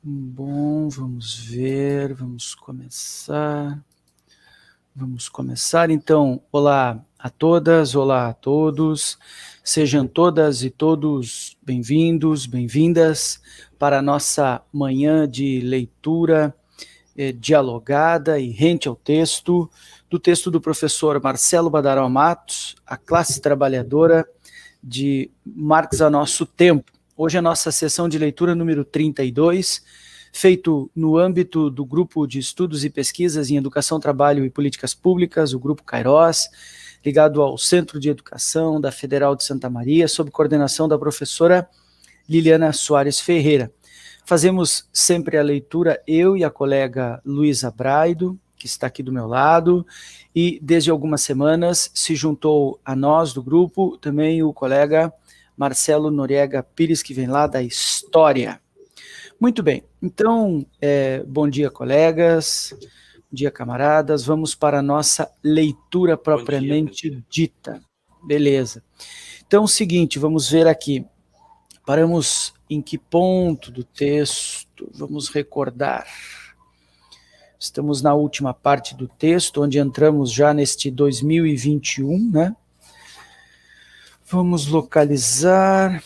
Bom, vamos ver, vamos começar. Vamos começar, então. Olá a todas, olá a todos. Sejam todas e todos bem-vindos, bem-vindas para a nossa manhã de leitura dialogada e rente ao texto, do texto do professor Marcelo Badaró Matos, A Classe Trabalhadora, de Marx a Nosso Tempo. Hoje é a nossa sessão de leitura número 32, feito no âmbito do Grupo de Estudos e Pesquisas em Educação, Trabalho e Políticas Públicas, o Grupo Kairos, ligado ao Centro de Educação da Federal de Santa Maria, sob coordenação da professora Liliana Soares Ferreira. Fazemos sempre a leitura, eu e a colega Luísa Braido, que está aqui do meu lado, e desde algumas semanas se juntou a nós do grupo também o colega Marcelo Noriega Pires, que vem lá da História. Muito bem, então, bom dia, colegas, bom dia, camaradas, vamos para a nossa leitura propriamente dita. Beleza. Então, o seguinte, vamos ver aqui, paramos em que ponto do texto? Vamos recordar. Estamos na última parte do texto, onde entramos já neste 2021, né? Vamos localizar.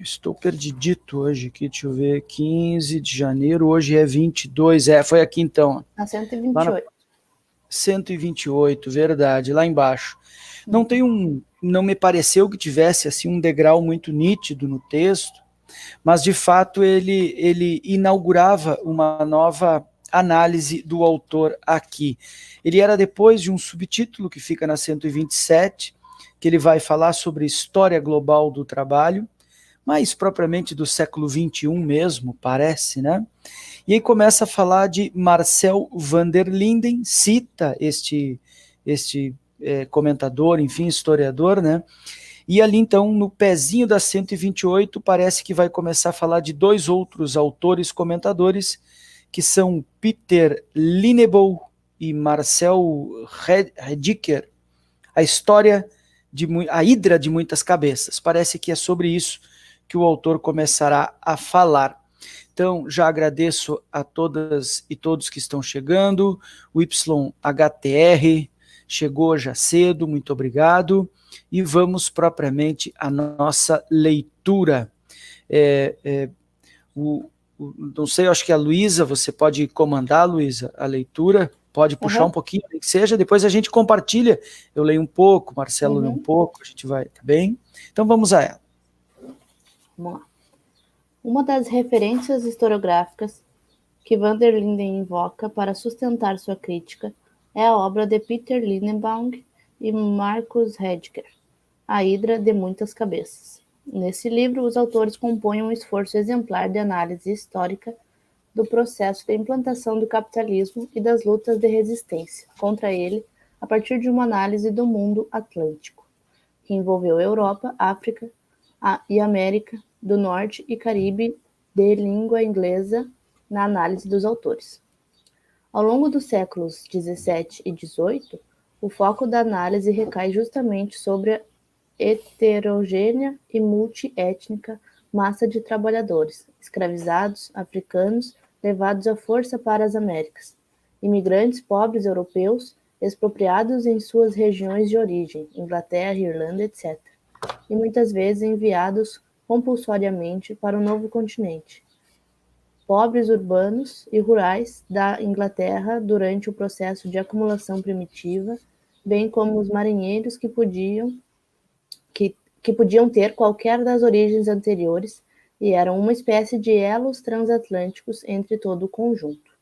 Estou perdidito hoje aqui, deixa eu ver, 15 de janeiro, hoje é 22, foi aqui então. Na 128. 128, verdade, lá embaixo. Não me pareceu que tivesse assim um degrau muito nítido no texto, mas de fato ele inaugurava uma nova análise do autor aqui. Ele era depois de um subtítulo que fica na 127, que ele vai falar sobre história global do trabalho, mais propriamente do século XXI mesmo, parece, né? E aí começa a falar de Marcel van der Linden, cita este comentador, enfim, historiador, né? E ali, então, no pezinho da 128, parece que vai começar a falar de dois outros autores comentadores, que são Peter Linebaugh e Marcel Rediker, a Hidra de Muitas Cabeças. Parece que é sobre isso que o autor começará a falar. Então, já agradeço a todas e todos que estão chegando. O YHTR chegou já cedo, muito obrigado. E vamos propriamente à nossa leitura. Não sei, acho que a Luísa, você pode comandar, Luísa, a leitura? Pode puxar um pouquinho, que seja, depois a gente compartilha. Eu leio um pouco, Marcelo lê um pouco, a gente vai, tá bem? Então vamos a ela. Vamos lá. Uma das referências historiográficas que van der Linden invoca para sustentar sua crítica é a obra de Peter Linebaugh e Marcus Rediker, A Hidra de Muitas Cabeças. Nesse livro, os autores compõem um esforço exemplar de análise histórica do processo de implantação do capitalismo e das lutas de resistência contra ele a partir de uma análise do mundo atlântico, que envolveu Europa, África e América do Norte e Caribe de língua inglesa na análise dos autores. Ao longo dos séculos XVII e XVIII, o foco da análise recai justamente sobre a heterogênea e multiétnica massa de trabalhadores, escravizados, africanos, levados à força para as Américas, imigrantes pobres europeus, expropriados em suas regiões de origem, Inglaterra, Irlanda, etc., e muitas vezes enviados compulsoriamente para o novo continente. Pobres urbanos e rurais da Inglaterra durante o processo de acumulação primitiva, bem como os marinheiros que podiam ter qualquer das origens anteriores e eram uma espécie de elos transatlânticos entre todo o conjunto.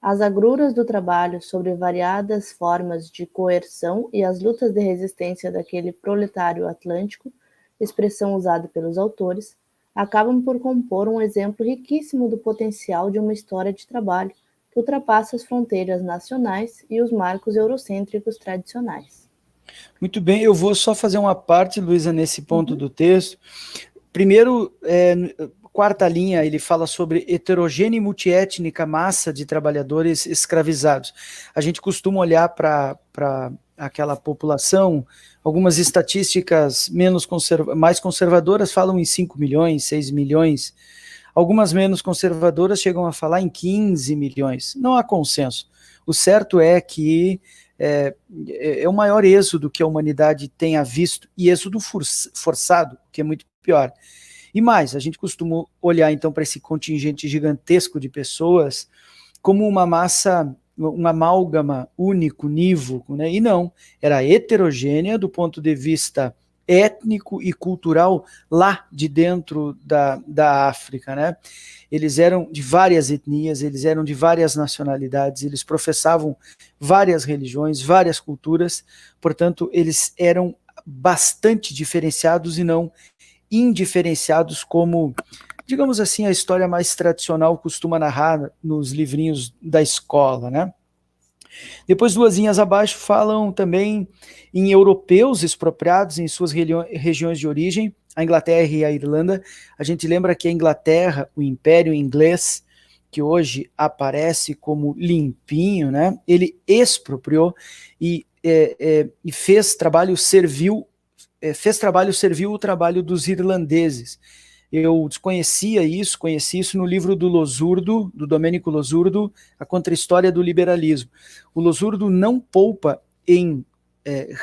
As agruras do trabalho sobre variadas formas de coerção e as lutas de resistência daquele proletário atlântico, expressão usada pelos autores, acabam por compor um exemplo riquíssimo do potencial de uma história de trabalho que ultrapassa as fronteiras nacionais e os marcos eurocêntricos tradicionais. Muito bem, eu vou só fazer uma parte, Luísa, nesse ponto do texto. Primeiro, quarta linha, ele fala sobre heterogênea e multiétnica massa de trabalhadores escravizados. A gente costuma olhar para aquela população, algumas estatísticas mais conservadoras falam em 5 milhões, 6 milhões. Algumas menos conservadoras chegam a falar em 15 milhões. Não há consenso. O certo é que é o maior êxodo que a humanidade tenha visto, e êxodo forçado, que é muito pior. E mais, a gente costuma olhar então para esse contingente gigantesco de pessoas como uma massa, uma amálgama único, unívoco, né? E não, era heterogênea do ponto de vista étnico e cultural lá de dentro da África, né? Eles eram de várias etnias, eles eram de várias nacionalidades, eles professavam várias religiões, várias culturas, portanto, eles eram bastante diferenciados e não indiferenciados como, digamos assim, a história mais tradicional costuma narrar nos livrinhos da escola, né? Depois, duas linhas abaixo, falam também em europeus expropriados em suas regiões de origem, a Inglaterra e a Irlanda. A gente lembra que a Inglaterra, o Império Inglês, que hoje aparece como limpinho, né? Ele expropriou e fez trabalho servil o trabalho dos irlandeses. Eu desconhecia isso, conheci isso no livro do Losurdo, do Domênico Losurdo, A Contra-História do Liberalismo. O Losurdo não poupa em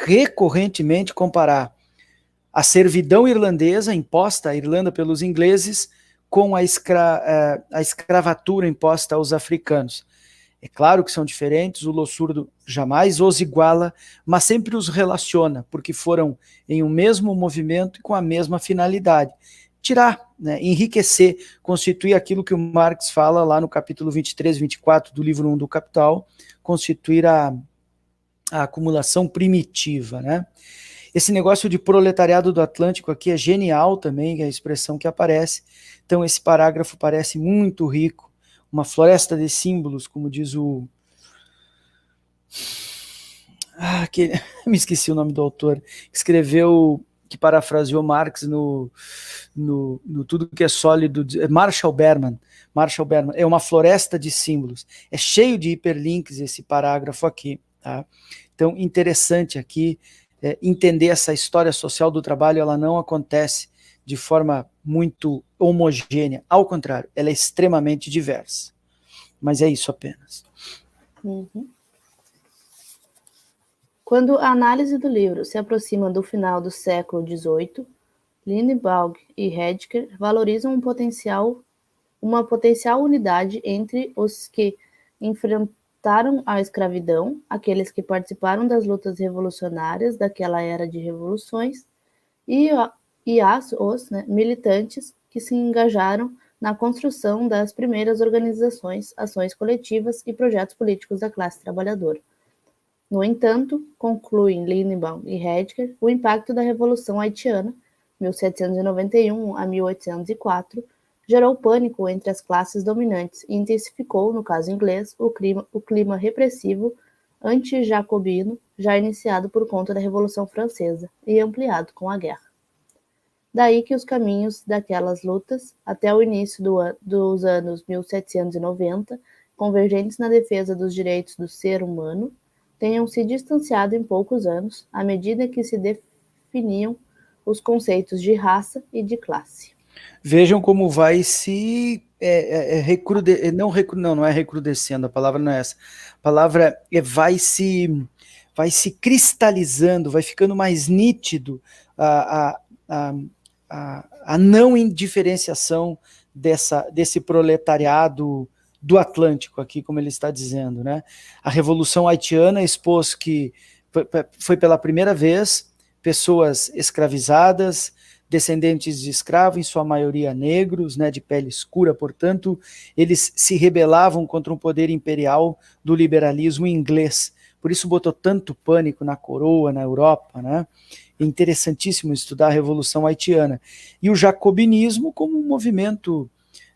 recorrentemente comparar a servidão irlandesa imposta à Irlanda pelos ingleses com a escravatura imposta aos africanos. É claro que são diferentes, o Losurdo jamais os iguala, mas sempre os relaciona, porque foram em um mesmo movimento e com a mesma finalidade. Tirar, né, enriquecer, constituir aquilo que o Marx fala lá no capítulo 23 e 24 do livro 1 do Capital, constituir a acumulação primitiva, né? Esse negócio de proletariado do Atlântico aqui é genial também, é a expressão que aparece. Então esse parágrafo parece muito rico, uma floresta de símbolos, como diz o... me esqueci o nome do autor, escreveu, que parafraseou Marx no Tudo que é Sólido, Marshall Berman, é uma floresta de símbolos, é cheio de hiperlinks esse parágrafo aqui, tá? Então, interessante aqui entender essa história social do trabalho, ela não acontece de forma muito homogênea, ao contrário, ela é extremamente diversa, mas é isso apenas. Uhum. Quando a análise do livro se aproxima do final do século XVIII, Lindenbaum e Heidegger valorizam uma potencial unidade entre os que enfrentaram a escravidão, aqueles que participaram das lutas revolucionárias daquela era de revoluções, e os militantes que se engajaram na construção das primeiras organizações, ações coletivas e projetos políticos da classe trabalhadora. No entanto, concluem Lindenbaum e Heidegger, o impacto da Revolução Haitiana, 1791 a 1804, gerou pânico entre as classes dominantes e intensificou, no caso inglês, o clima repressivo anti-jacobino já iniciado por conta da Revolução Francesa e ampliado com a guerra. Daí que os caminhos daquelas lutas, até o início dos anos 1790, convergentes na defesa dos direitos do ser humano, tenham se distanciado em poucos anos, à medida que se definiam os conceitos de raça e de classe. Vejam como vai se não é recrudescendo, a palavra não é essa. A palavra vai se cristalizando, vai ficando mais nítido a não indiferenciação desse proletariado do Atlântico aqui, como ele está dizendo, né? A Revolução Haitiana expôs que foi pela primeira vez pessoas escravizadas, descendentes de escravos, em sua maioria negros, né, de pele escura, portanto, eles se rebelavam contra um poder imperial do liberalismo inglês. Por isso botou tanto pânico na coroa, na Europa, né? É interessantíssimo estudar a Revolução Haitiana. E o jacobinismo como um movimento,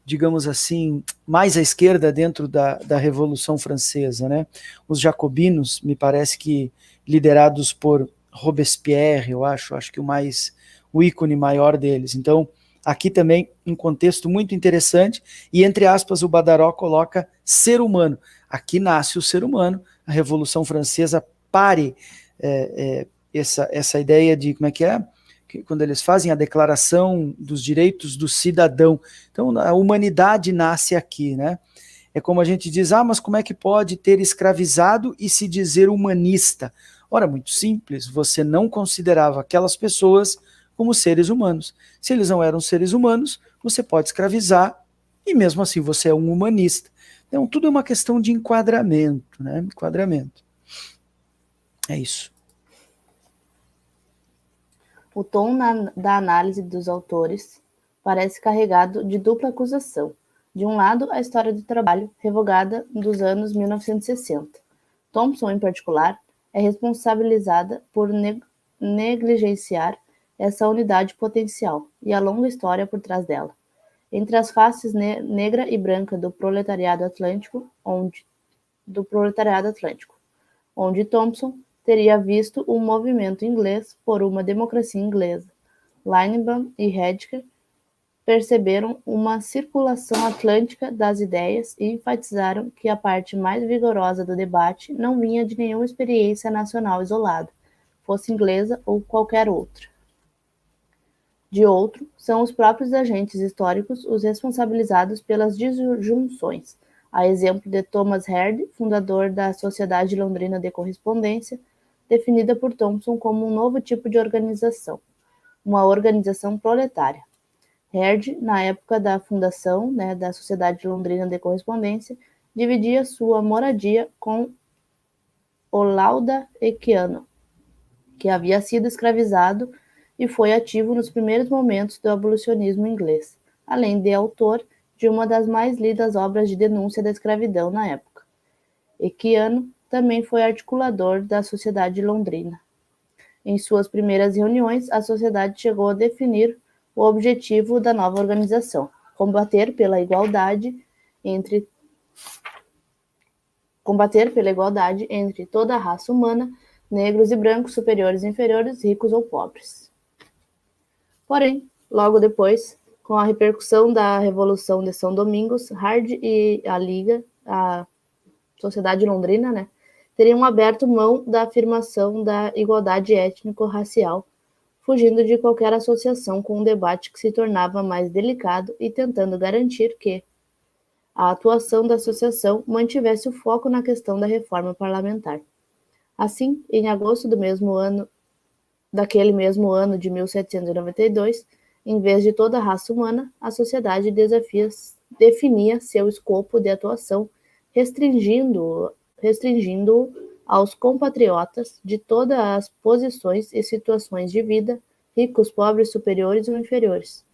digamos assim, mais à esquerda dentro da Revolução Francesa, né? Os jacobinos, me parece que liderados por Robespierre, eu acho que o ícone maior deles. Então, aqui também um contexto muito interessante, e entre aspas o Badaró coloca ser humano. Aqui nasce o ser humano, a Revolução Francesa pare essa ideia de, como é que quando eles fazem a Declaração dos Direitos do Cidadão. Então, a humanidade nasce aqui, né? É como a gente diz, mas como é que pode ter escravizado e se dizer humanista? Ora, muito simples, você não considerava aquelas pessoas como seres humanos. Se eles não eram seres humanos, você pode escravizar e mesmo assim você é um humanista. Então, tudo é uma questão de enquadramento, né? Enquadramento. É isso. O tom da análise dos autores parece carregado de dupla acusação. De um lado, a história do trabalho, revogada dos anos 1960. Thompson, em particular, é responsabilizada por negligenciar essa unidade potencial e a longa história por trás dela. Entre as faces negra e branca do proletariado atlântico, onde Thompson teria visto um movimento inglês por uma democracia inglesa. Linehan e Heidegger perceberam uma circulação atlântica das ideias e enfatizaram que a parte mais vigorosa do debate não vinha de nenhuma experiência nacional isolada, fosse inglesa ou qualquer outra. De outro, são os próprios agentes históricos os responsabilizados pelas disjunções, a exemplo de Thomas Herd, fundador da Sociedade Londrina de Correspondência, definida por Thompson como um novo tipo de organização, uma organização proletária. Herd, na época da fundação da Sociedade Londrina de Correspondência, dividia sua moradia com o Lauda Equiano, que havia sido escravizado e foi ativo nos primeiros momentos do abolicionismo inglês, além de autor de uma das mais lidas obras de denúncia da escravidão na época. Equiano também foi articulador da Sociedade Londrina. Em suas primeiras reuniões, a sociedade chegou a definir o objetivo da nova organização: combater pela igualdade entre toda a raça humana, negros e brancos, superiores e inferiores, ricos ou pobres. Porém, logo depois, com a repercussão da Revolução de São Domingos, Hard e a Liga, a Sociedade Londrina, teriam aberto mão da afirmação da igualdade étnico-racial, fugindo de qualquer associação com um debate que se tornava mais delicado e tentando garantir que a atuação da associação mantivesse o foco na questão da reforma parlamentar. Assim, em agosto daquele mesmo ano de 1792, em vez de toda a raça humana, a sociedade definia seu escopo de atuação, restringindo-o aos compatriotas de todas as posições e situações de vida, ricos, pobres, superiores ou inferiores.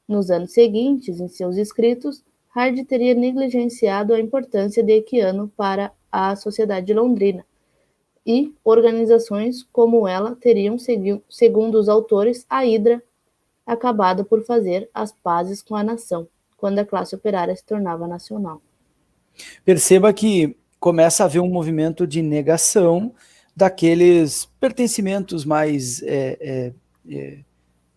Nos anos seguintes, em seus escritos, Hard teria negligenciado a importância de Equiano para a sociedade londrina, e organizações como ela teriam, segundo os autores, a Hidra acabado por fazer as pazes com a nação, quando a classe operária se tornava nacional. Perceba que começa a haver um movimento de negação daqueles pertencimentos mais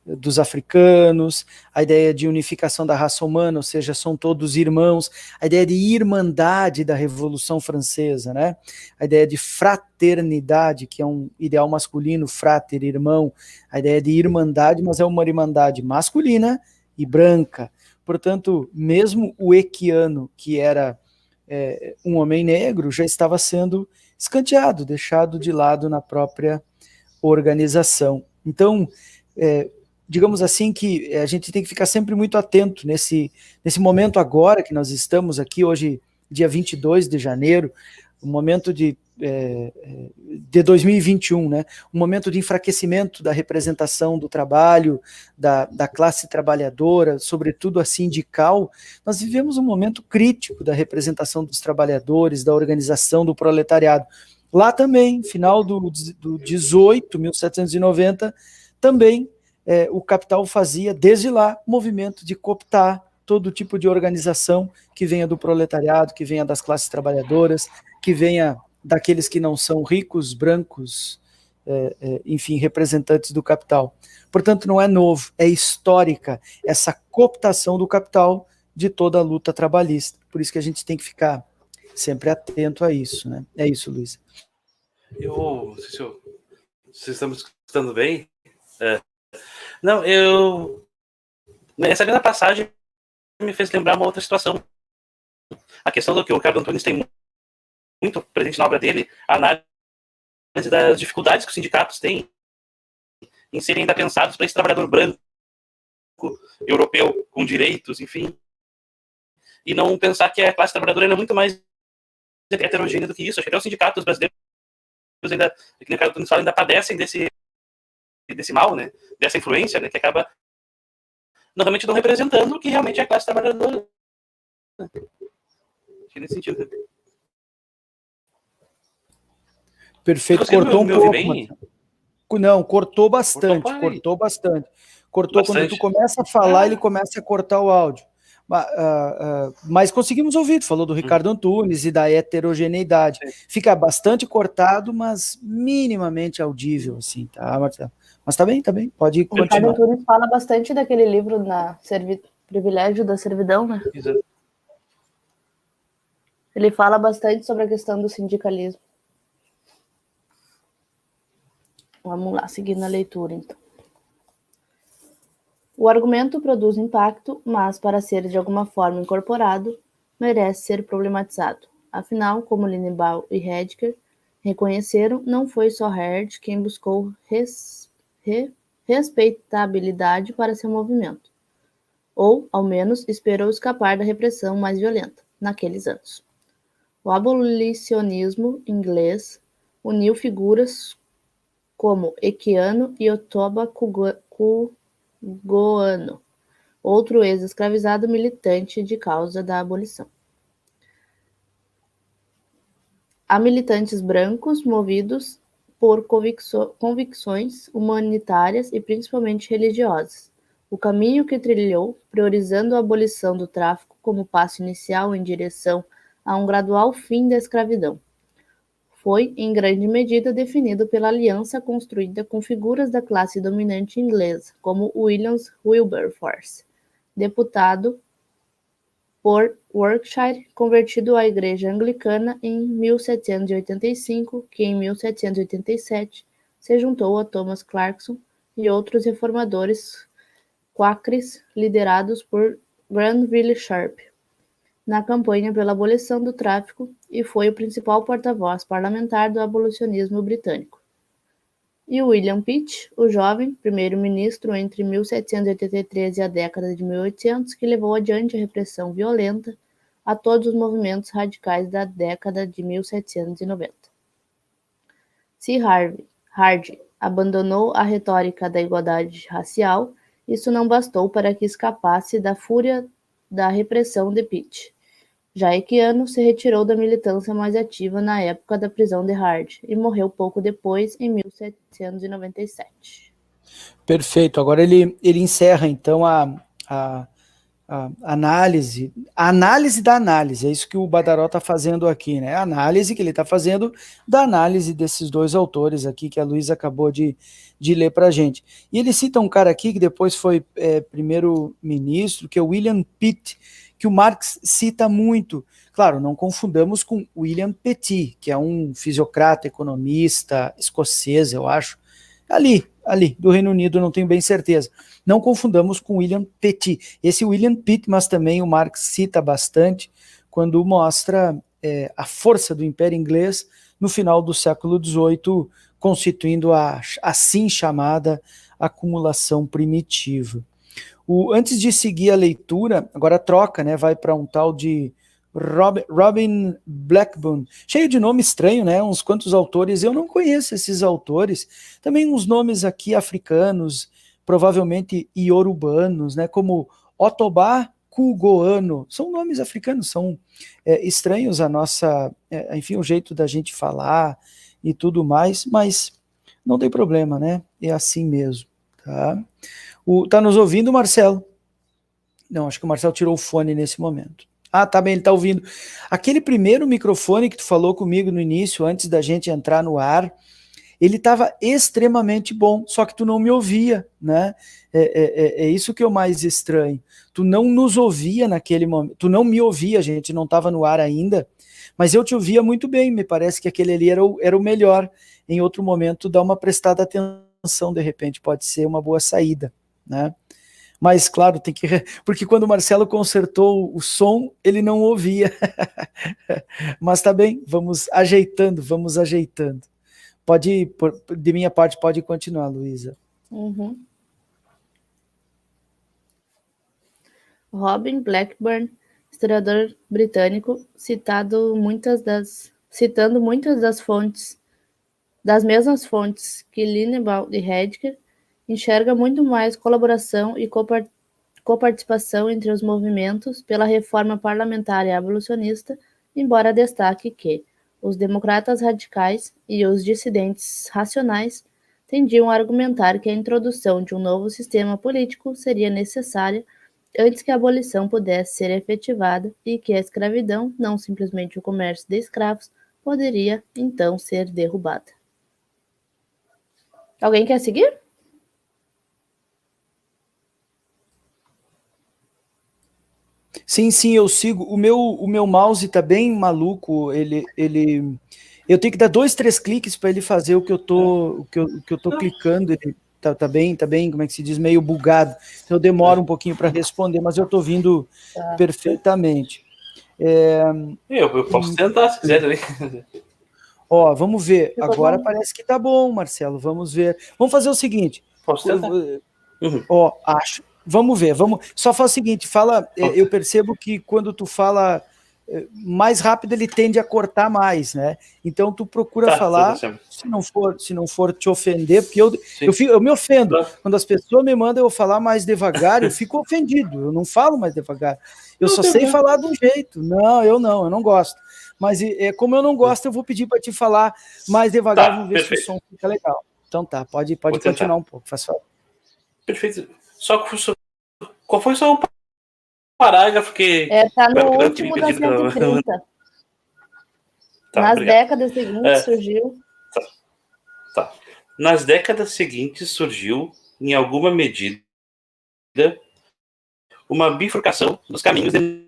dos africanos, a ideia de unificação da raça humana, ou seja, são todos irmãos, a ideia de irmandade da Revolução Francesa, né? A ideia de fraternidade, que é um ideal masculino, frater, irmão, a ideia de irmandade, mas é uma irmandade masculina e branca. Portanto, mesmo o Equiano, que era um homem negro, já estava sendo escanteado, deixado de lado na própria organização. Então, digamos assim que a gente tem que ficar sempre muito atento nesse momento agora que nós estamos aqui, hoje, dia 22 de janeiro, um momento de 2021, né? Um momento de enfraquecimento da representação do trabalho, da classe trabalhadora, sobretudo a sindical. Nós vivemos um momento crítico da representação dos trabalhadores, da organização do proletariado. Lá também, final do 1790, também o capital fazia, desde lá, movimento de cooptar todo tipo de organização que venha do proletariado, que venha das classes trabalhadoras, que venha daqueles que não são ricos, brancos, enfim, representantes do capital. Portanto, não é novo, é histórica essa cooptação do capital de toda a luta trabalhista. Por isso que a gente tem que ficar sempre atento a isso, né? É isso, Luiz. Vocês estão me escutando bem? Não, essa mesma passagem me fez lembrar uma outra situação. A questão do que o Ricardo Antunes tem muito presente na obra dele, a análise das dificuldades que os sindicatos têm em serem ainda pensados para esse trabalhador branco, europeu, com direitos, enfim. E não pensar que a classe trabalhadora é muito mais heterogênea do que isso. Acho que até os sindicatos brasileiros ainda, que o Ricardo Antunes fala, ainda padecem desse mal, né? Dessa influência, né? Que acaba realmente não representando o que realmente é a classe trabalhadora. Nesse sentido. Perfeito, cortou um pouco. Não, cortou bastante. Cortou quando tu começa a falar, ele começa a cortar o áudio. Mas conseguimos ouvir, tu falou do Ricardo Antunes e da heterogeneidade. Fica bastante cortado, mas minimamente audível, assim, tá, Marcelo? Mas tá bem, pode continuar. O Ricardo Antunes fala bastante daquele livro Privilégio da Servidão, né? Exato. Ele fala bastante sobre a questão do sindicalismo. Vamos lá, seguindo a leitura, então. O argumento produz impacto, mas, para ser de alguma forma incorporado, merece ser problematizado. Afinal, como Linenbaum e Heidegger reconheceram, não foi só Herd quem buscou respeitabilidade para seu movimento, ou, ao menos, esperou escapar da repressão mais violenta, naqueles anos. O abolicionismo inglês uniu figuras como Equiano e Otoba Cugoano, outro ex-escravizado militante de causa da abolição. Há militantes brancos movidos por convicções humanitárias e principalmente religiosas. O caminho que trilhou, priorizando a abolição do tráfico como passo inicial em direção a um gradual fim da escravidão, foi, em grande medida, definido pela aliança construída com figuras da classe dominante inglesa, como William Wilberforce, deputado por Warwickshire, convertido à Igreja Anglicana em 1785, que em 1787 se juntou a Thomas Clarkson e outros reformadores quakers liderados por Granville Sharp na campanha pela abolição do tráfico e foi o principal porta-voz parlamentar do abolicionismo britânico. E William Pitt, o jovem primeiro-ministro entre 1783 e a década de 1800, que levou adiante a repressão violenta a todos os movimentos radicais da década de 1790. Se Hardy abandonou a retórica da igualdade racial, isso não bastou para que escapasse da fúria da repressão de Pitt. Já Equiano se retirou da militância mais ativa na época da prisão de Hardy e morreu pouco depois, em 1797. Perfeito. Agora ele encerra, então, a análise da análise. É isso que o Badaró está fazendo aqui, né? A análise que ele está fazendo da análise desses dois autores aqui que a Luísa acabou de ler para a gente. E ele cita um cara aqui que depois foi primeiro-ministro, que é o William Pitt, que o Marx cita muito. Claro, não confundamos com William Petit, que é um fisiocrata, economista, escocês, eu acho, ali, do Reino Unido, não tenho bem certeza. Não confundamos com William Petit. Esse William Pitt, mas também o Marx cita bastante, quando mostra a força do Império Inglês no final do século XVIII, constituindo a assim chamada acumulação primitiva. Antes de seguir a leitura, agora troca, né? Vai para um tal de Robin Blackburn, cheio de nome estranho, né? Uns quantos autores, eu não conheço esses autores. Também uns nomes aqui africanos, provavelmente iorubanos, né? Como Otoba Cugoano, são nomes africanos, são estranhos a nossa, enfim, o jeito da gente falar e tudo mais, mas não tem problema, né? É assim mesmo, tá? Tá nos ouvindo, Marcelo? Não, acho que o Marcelo tirou o fone nesse momento. Ah, tá bem, ele tá ouvindo. Aquele primeiro microfone que tu falou comigo no início, antes da gente entrar no ar, ele estava extremamente bom, só que tu não me ouvia, né? É isso que é o mais estranho. Tu não nos ouvia naquele momento, tu não me ouvia, a gente não estava no ar ainda, mas eu te ouvia muito bem, me parece que aquele ali era o melhor. Em outro momento, dá uma prestada atenção, de repente, pode ser uma boa saída. né? Mas, claro, tem que... Porque quando o Marcelo consertou o som, ele não ouvia. Mas tá bem, vamos ajeitando. Pode, de minha parte, pode continuar, Luísa. Uhum. Robin Blackburn, historiador britânico, citando muitas das mesmas fontes que Linebaum e Heidegger, enxerga muito mais colaboração e coparticipação entre os movimentos pela reforma parlamentar e abolicionista, embora destaque que os democratas radicais e os dissidentes racionais tendiam a argumentar que a introdução de um novo sistema político seria necessária antes que a abolição pudesse ser efetivada e que a escravidão, não simplesmente o comércio de escravos, poderia então ser derrubada. Alguém quer seguir? Sim, eu sigo. O meu mouse tá bem maluco. Eu tenho que dar 2, 3 cliques para ele fazer o que eu tô clicando. Ele tá bem, como é que se diz, meio bugado. Então eu demoro um pouquinho para responder, mas eu tô vindo perfeitamente. Eu posso tentar, se quiser também. Ó, vamos ver. Agora parece que tá bom, Marcelo. Vamos ver. Vamos fazer o seguinte. Posso tentar? Ó, acho. Vamos ver. Só faz o seguinte, fala. Eu percebo que quando tu fala mais rápido, ele tende a cortar mais, né? Então tu procura falar, se não for te ofender, porque eu me ofendo. Quando as pessoas me mandam eu falar mais devagar, eu fico ofendido. Eu não falo mais devagar. Eu só sei falar de um jeito. Não, eu não gosto. Mas como eu não gosto, eu vou pedir para te falar mais devagar, vamos ver se o som fica legal. Então tá, pode continuar um pouco, faz favor. Perfeito. Qual foi só o parágrafo que... tá no último da 130. Nas décadas seguintes surgiu... Tá. Nas décadas seguintes surgiu, em alguma medida, uma bifurcação dos caminhos de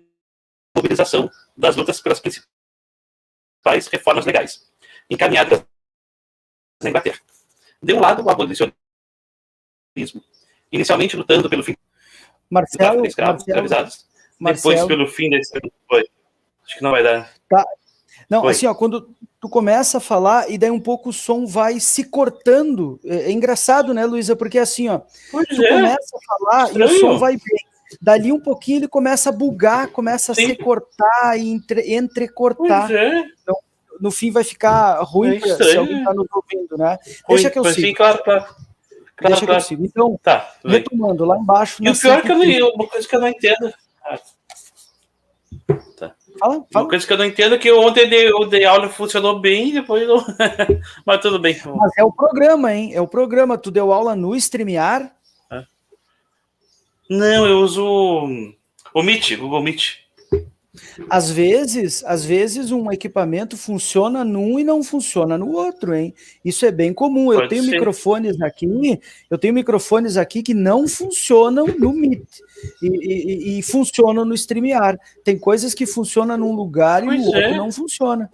mobilização das lutas pelas principais reformas legais, encaminhadas na Inglaterra. De um lado, o abolicionismo, inicialmente lutando pelo fim do tráfico de escravizados, depois pelo fim da escravidão. Acho que não vai dar. Tá. Não, assim, ó, quando tu começa a falar e daí um pouco o som vai se cortando. É engraçado, né, Luísa? Porque assim, ó, tu começa a falar estranho. E o som vai bem. Dali um pouquinho ele começa a bugar, começa a se cortar e entrecortar. Então, no fim vai ficar ruim se alguém está nos ouvindo, né? Deixa que eu sigo. Sim, claro. Deixa que eu sigo. Então, retomando, lá embaixo... E o pior é que uma coisa que eu não entendo... Tá. Fala. Uma coisa que eu não entendo é que ontem o The Aula funcionou bem e depois não... Mas tudo bem. Mas é o programa, hein? É o programa. Tu deu aula no StreamYard? Não, eu uso o Meet, Google Meet. Às vezes um equipamento funciona num e não funciona no outro, hein? Isso é bem comum. Eu tenho microfones aqui que não funcionam no Meet e funcionam no StreamYard. Tem coisas que funcionam num lugar e no outro não funciona.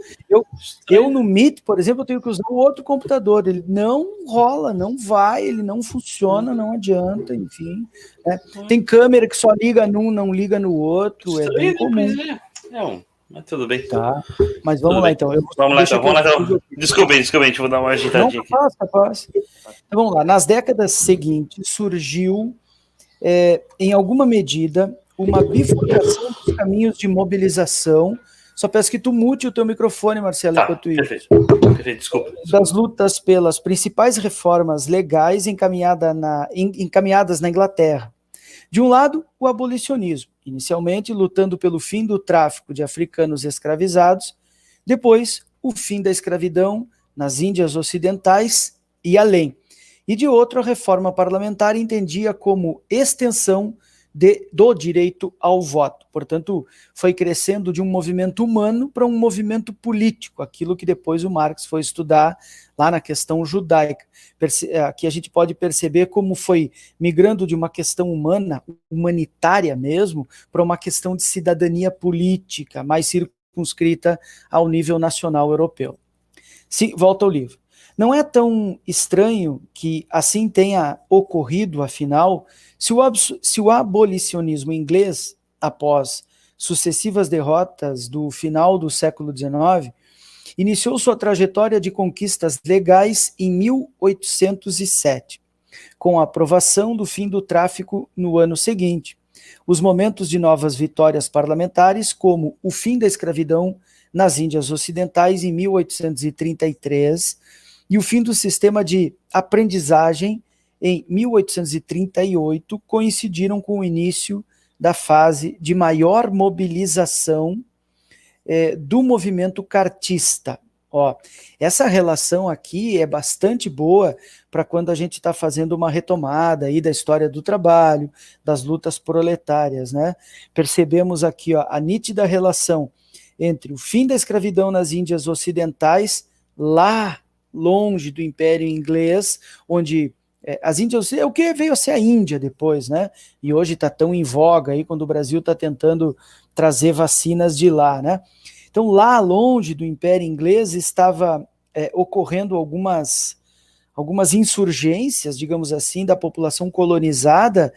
Eu no Meet, por exemplo, eu tenho que usar o outro computador. Ele não rola, não vai, ele não funciona, não adianta, enfim. Né? Tem câmera que só liga num, não liga no outro. É bem comum. Mas tudo bem. Tá, mas vamos lá então. Vamos lá então. Desculpa, deixa eu dar uma agitadinha aqui. Passa. Então, vamos lá. Nas décadas seguintes surgiu, em alguma medida, uma bifurcação dos caminhos de mobilização. Só peço que tu mute o teu microfone, Marcelo, enquanto isso. Perfeito, desculpa. Das lutas pelas principais reformas legais encaminhadas na Inglaterra. De um lado, o abolicionismo, inicialmente lutando pelo fim do tráfico de africanos escravizados, depois o fim da escravidão nas Índias Ocidentais e além. E de outro, a reforma parlamentar entendia como extensão do direito ao voto. Portanto, foi crescendo de um movimento humano para um movimento político, aquilo que depois o Marx foi estudar lá na questão judaica. Aqui a gente pode perceber como foi migrando de uma questão humana, humanitária mesmo, para uma questão de cidadania política, mais circunscrita ao nível nacional europeu. Volta ao livro. Não é tão estranho que assim tenha ocorrido, afinal, se o abolicionismo inglês, após sucessivas derrotas do final do século XIX, iniciou sua trajetória de conquistas legais em 1807, com a aprovação do fim do tráfico no ano seguinte. Os momentos de novas vitórias parlamentares, como o fim da escravidão nas Índias Ocidentais em 1833 e o fim do sistema de aprendizagem em 1838, coincidiram com o início da fase de maior mobilização do movimento cartista. Essa relação aqui é bastante boa para quando a gente está fazendo uma retomada aí da história do trabalho, das lutas proletárias, né? Percebemos aqui a nítida relação entre o fim da escravidão nas Índias Ocidentais, lá longe do Império Inglês, onde as Índias, o que veio a ser a Índia depois, né? E hoje está tão em voga aí quando o Brasil está tentando trazer vacinas de lá, né? Então, lá longe do Império Inglês estava ocorrendo algumas insurgências, digamos assim, da população colonizada,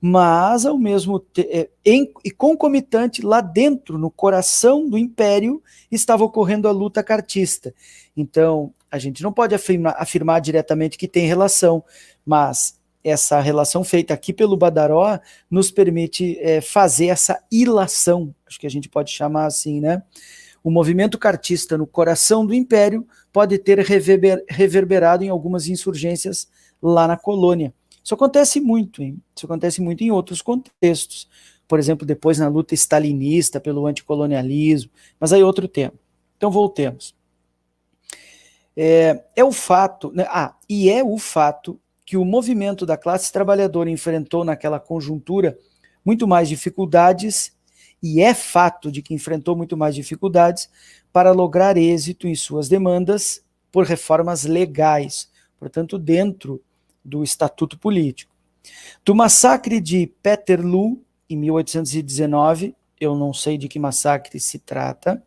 mas ao mesmo tempo, e concomitante, lá dentro, no coração do Império, estava ocorrendo a luta cartista. Então, a gente não pode afirmar diretamente que tem relação, mas essa relação feita aqui pelo Badaró nos permite fazer essa ilação, acho que a gente pode chamar assim, né? O movimento cartista no coração do Império pode ter reverberado em algumas insurgências lá na colônia. Isso acontece muito, hein? Isso acontece muito em outros contextos. Por exemplo, depois na luta stalinista pelo anticolonialismo, mas aí é outro tema. Então, voltemos. É o fato que o movimento da classe trabalhadora enfrentou naquela conjuntura muito mais dificuldades, e é fato de que enfrentou muito mais dificuldades para lograr êxito em suas demandas por reformas legais, portanto, dentro do estatuto político. Do massacre de Peterloo, em 1819, eu não sei de que massacre se trata,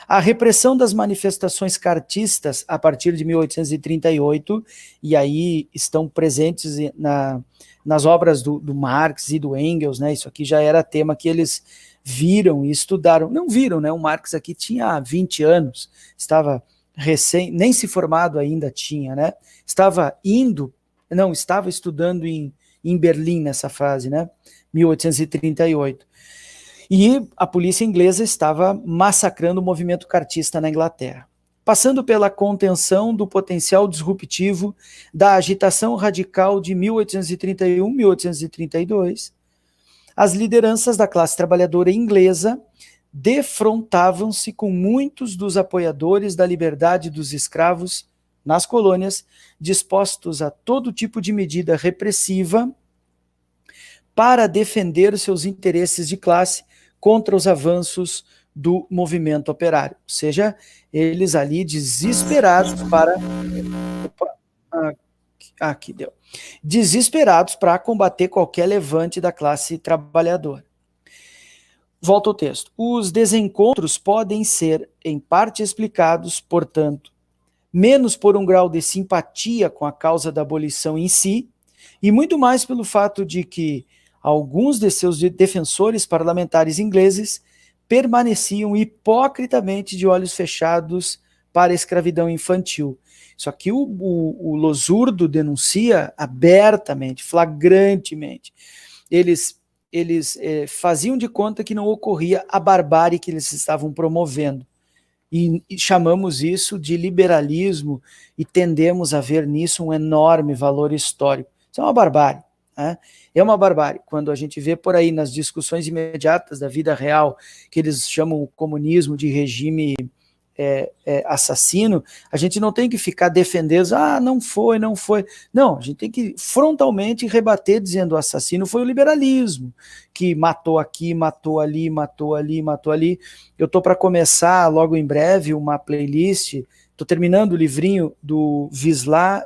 a repressão das manifestações cartistas a partir de 1838, e aí estão presentes nas obras do Marx e do Engels, né? Isso aqui já era tema que eles viram e estudaram. Não viram, né? O Marx aqui tinha 20 anos, estava nem se formado ainda tinha, né? Estava estudando em Berlim nessa fase, né? 1838. E a polícia inglesa estava massacrando o movimento cartista na Inglaterra. Passando pela contenção do potencial disruptivo da agitação radical de 1831-1832, as lideranças da classe trabalhadora inglesa defrontavam-se com muitos dos apoiadores da liberdade dos escravos nas colônias, dispostos a todo tipo de medida repressiva para defender seus interesses de classe contra os avanços do movimento operário. Ou seja, eles ali desesperados para... Aqui deu. Desesperados para combater qualquer levante da classe trabalhadora. Volta ao texto. Os desencontros podem ser, em parte, explicados, portanto, menos por um grau de simpatia com a causa da abolição em si, e muito mais pelo fato de que alguns de seus defensores parlamentares ingleses permaneciam hipocritamente de olhos fechados para a escravidão infantil. Isso aqui o Losurdo denuncia abertamente, flagrantemente. Eles faziam de conta que não ocorria a barbárie que eles estavam promovendo. E chamamos isso de liberalismo e tendemos a ver nisso um enorme valor histórico. Isso é uma barbárie. Né? É uma barbárie. Quando a gente vê por aí nas discussões imediatas da vida real, que eles chamam o comunismo de regime assassino, a gente não tem que ficar defendendo, não foi. Não, a gente tem que frontalmente rebater dizendo o assassino foi o liberalismo, que matou aqui, matou ali. Eu estou para começar logo em breve uma playlist, estou terminando o livrinho do Vislai,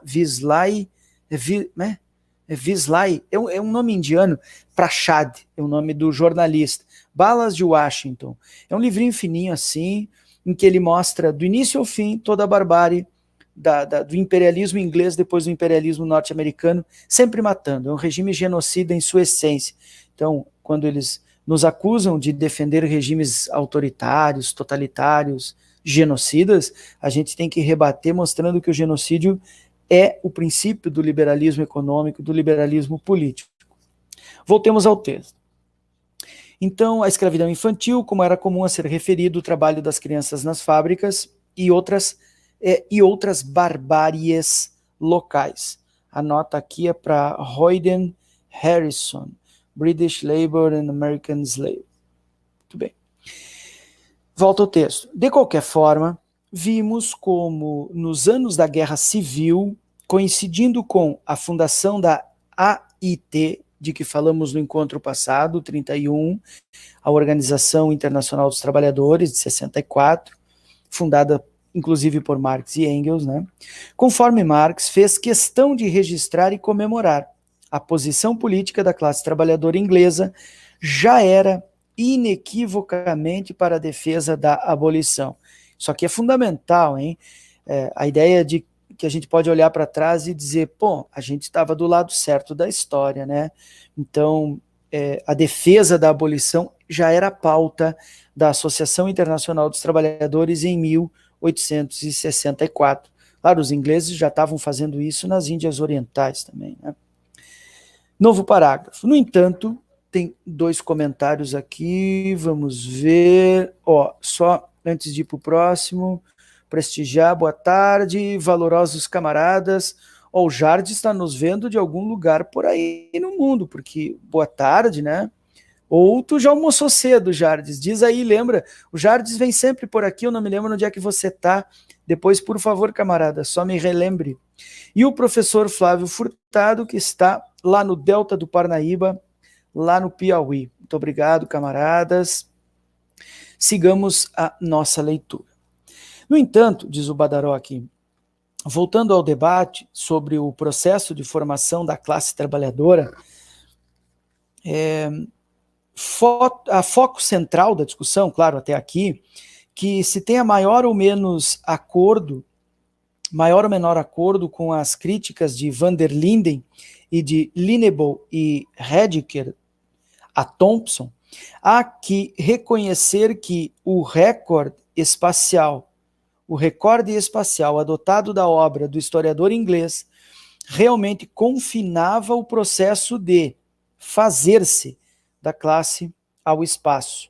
é um nome indiano, Prashad, é o nome do jornalista, Balas de Washington. É um livrinho fininho assim, em que ele mostra do início ao fim toda a barbárie do imperialismo inglês depois do imperialismo norte-americano, sempre matando. É um regime genocida em sua essência. Então, quando eles nos acusam de defender regimes autoritários, totalitários, genocidas, a gente tem que rebater mostrando que o genocídio é o princípio do liberalismo econômico, do liberalismo político. Voltemos ao texto. Então, a escravidão infantil, como era comum a ser referido, o trabalho das crianças nas fábricas e outras barbáries locais. A nota aqui é para Royden Harrison, British Labour and American Slave. Muito bem. Volta ao texto. De qualquer forma, vimos como nos anos da Guerra Civil, coincidindo com a fundação da AIT, de que falamos no encontro passado, 31, a Organização Internacional dos Trabalhadores, de 64, fundada inclusive por Marx e Engels, né? Conforme Marx fez questão de registrar e comemorar, a posição política da classe trabalhadora inglesa já era inequivocamente para a defesa da abolição. Isso aqui é fundamental, hein? A ideia de que a gente pode olhar para trás e dizer, pô, a gente estava do lado certo da história, né? Então, a defesa da abolição já era a pauta da Associação Internacional dos Trabalhadores em 1864. Claro, os ingleses já estavam fazendo isso nas Índias Orientais também, né? Novo parágrafo. No entanto, tem 2 comentários aqui, vamos ver. Só antes de ir para o próximo, prestigiar, boa tarde, valorosos camaradas. O Jardim está nos vendo de algum lugar por aí no mundo, porque boa tarde, né? Ou tu já almoçou cedo, Jardim? Diz aí, lembra? O Jardim vem sempre por aqui, eu não me lembro onde é que você está. Depois, por favor, camarada, só me relembre. E o professor Flávio Furtado, que está lá no Delta do Parnaíba, lá no Piauí. Muito obrigado, camaradas. Sigamos a nossa leitura. No entanto, diz o Badaró aqui, voltando ao debate sobre o processo de formação da classe trabalhadora, a foco central da discussão, claro, até aqui, que se tenha maior ou menor acordo com as críticas de van der Linden e de Linebaugh e Rediker a Thompson, há que reconhecer que o recorde espacial adotado da obra do historiador inglês realmente confinava o processo de fazer-se da classe ao espaço.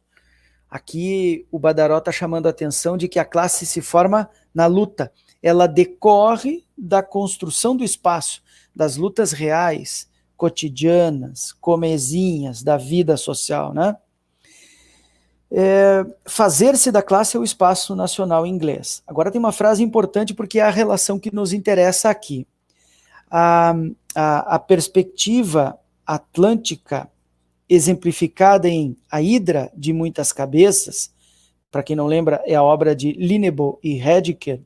Aqui o Badaró está chamando a atenção de que a classe se forma na luta, ela decorre da construção do espaço, das lutas reais, cotidianas, comezinhas da vida social, né? Fazer-se da classe ao espaço nacional inglês. Agora tem uma frase importante porque é a relação que nos interessa aqui. A perspectiva atlântica exemplificada em A Hidra de Muitas Cabeças, para quem não lembra, é a obra de Linebaugh e Rediker,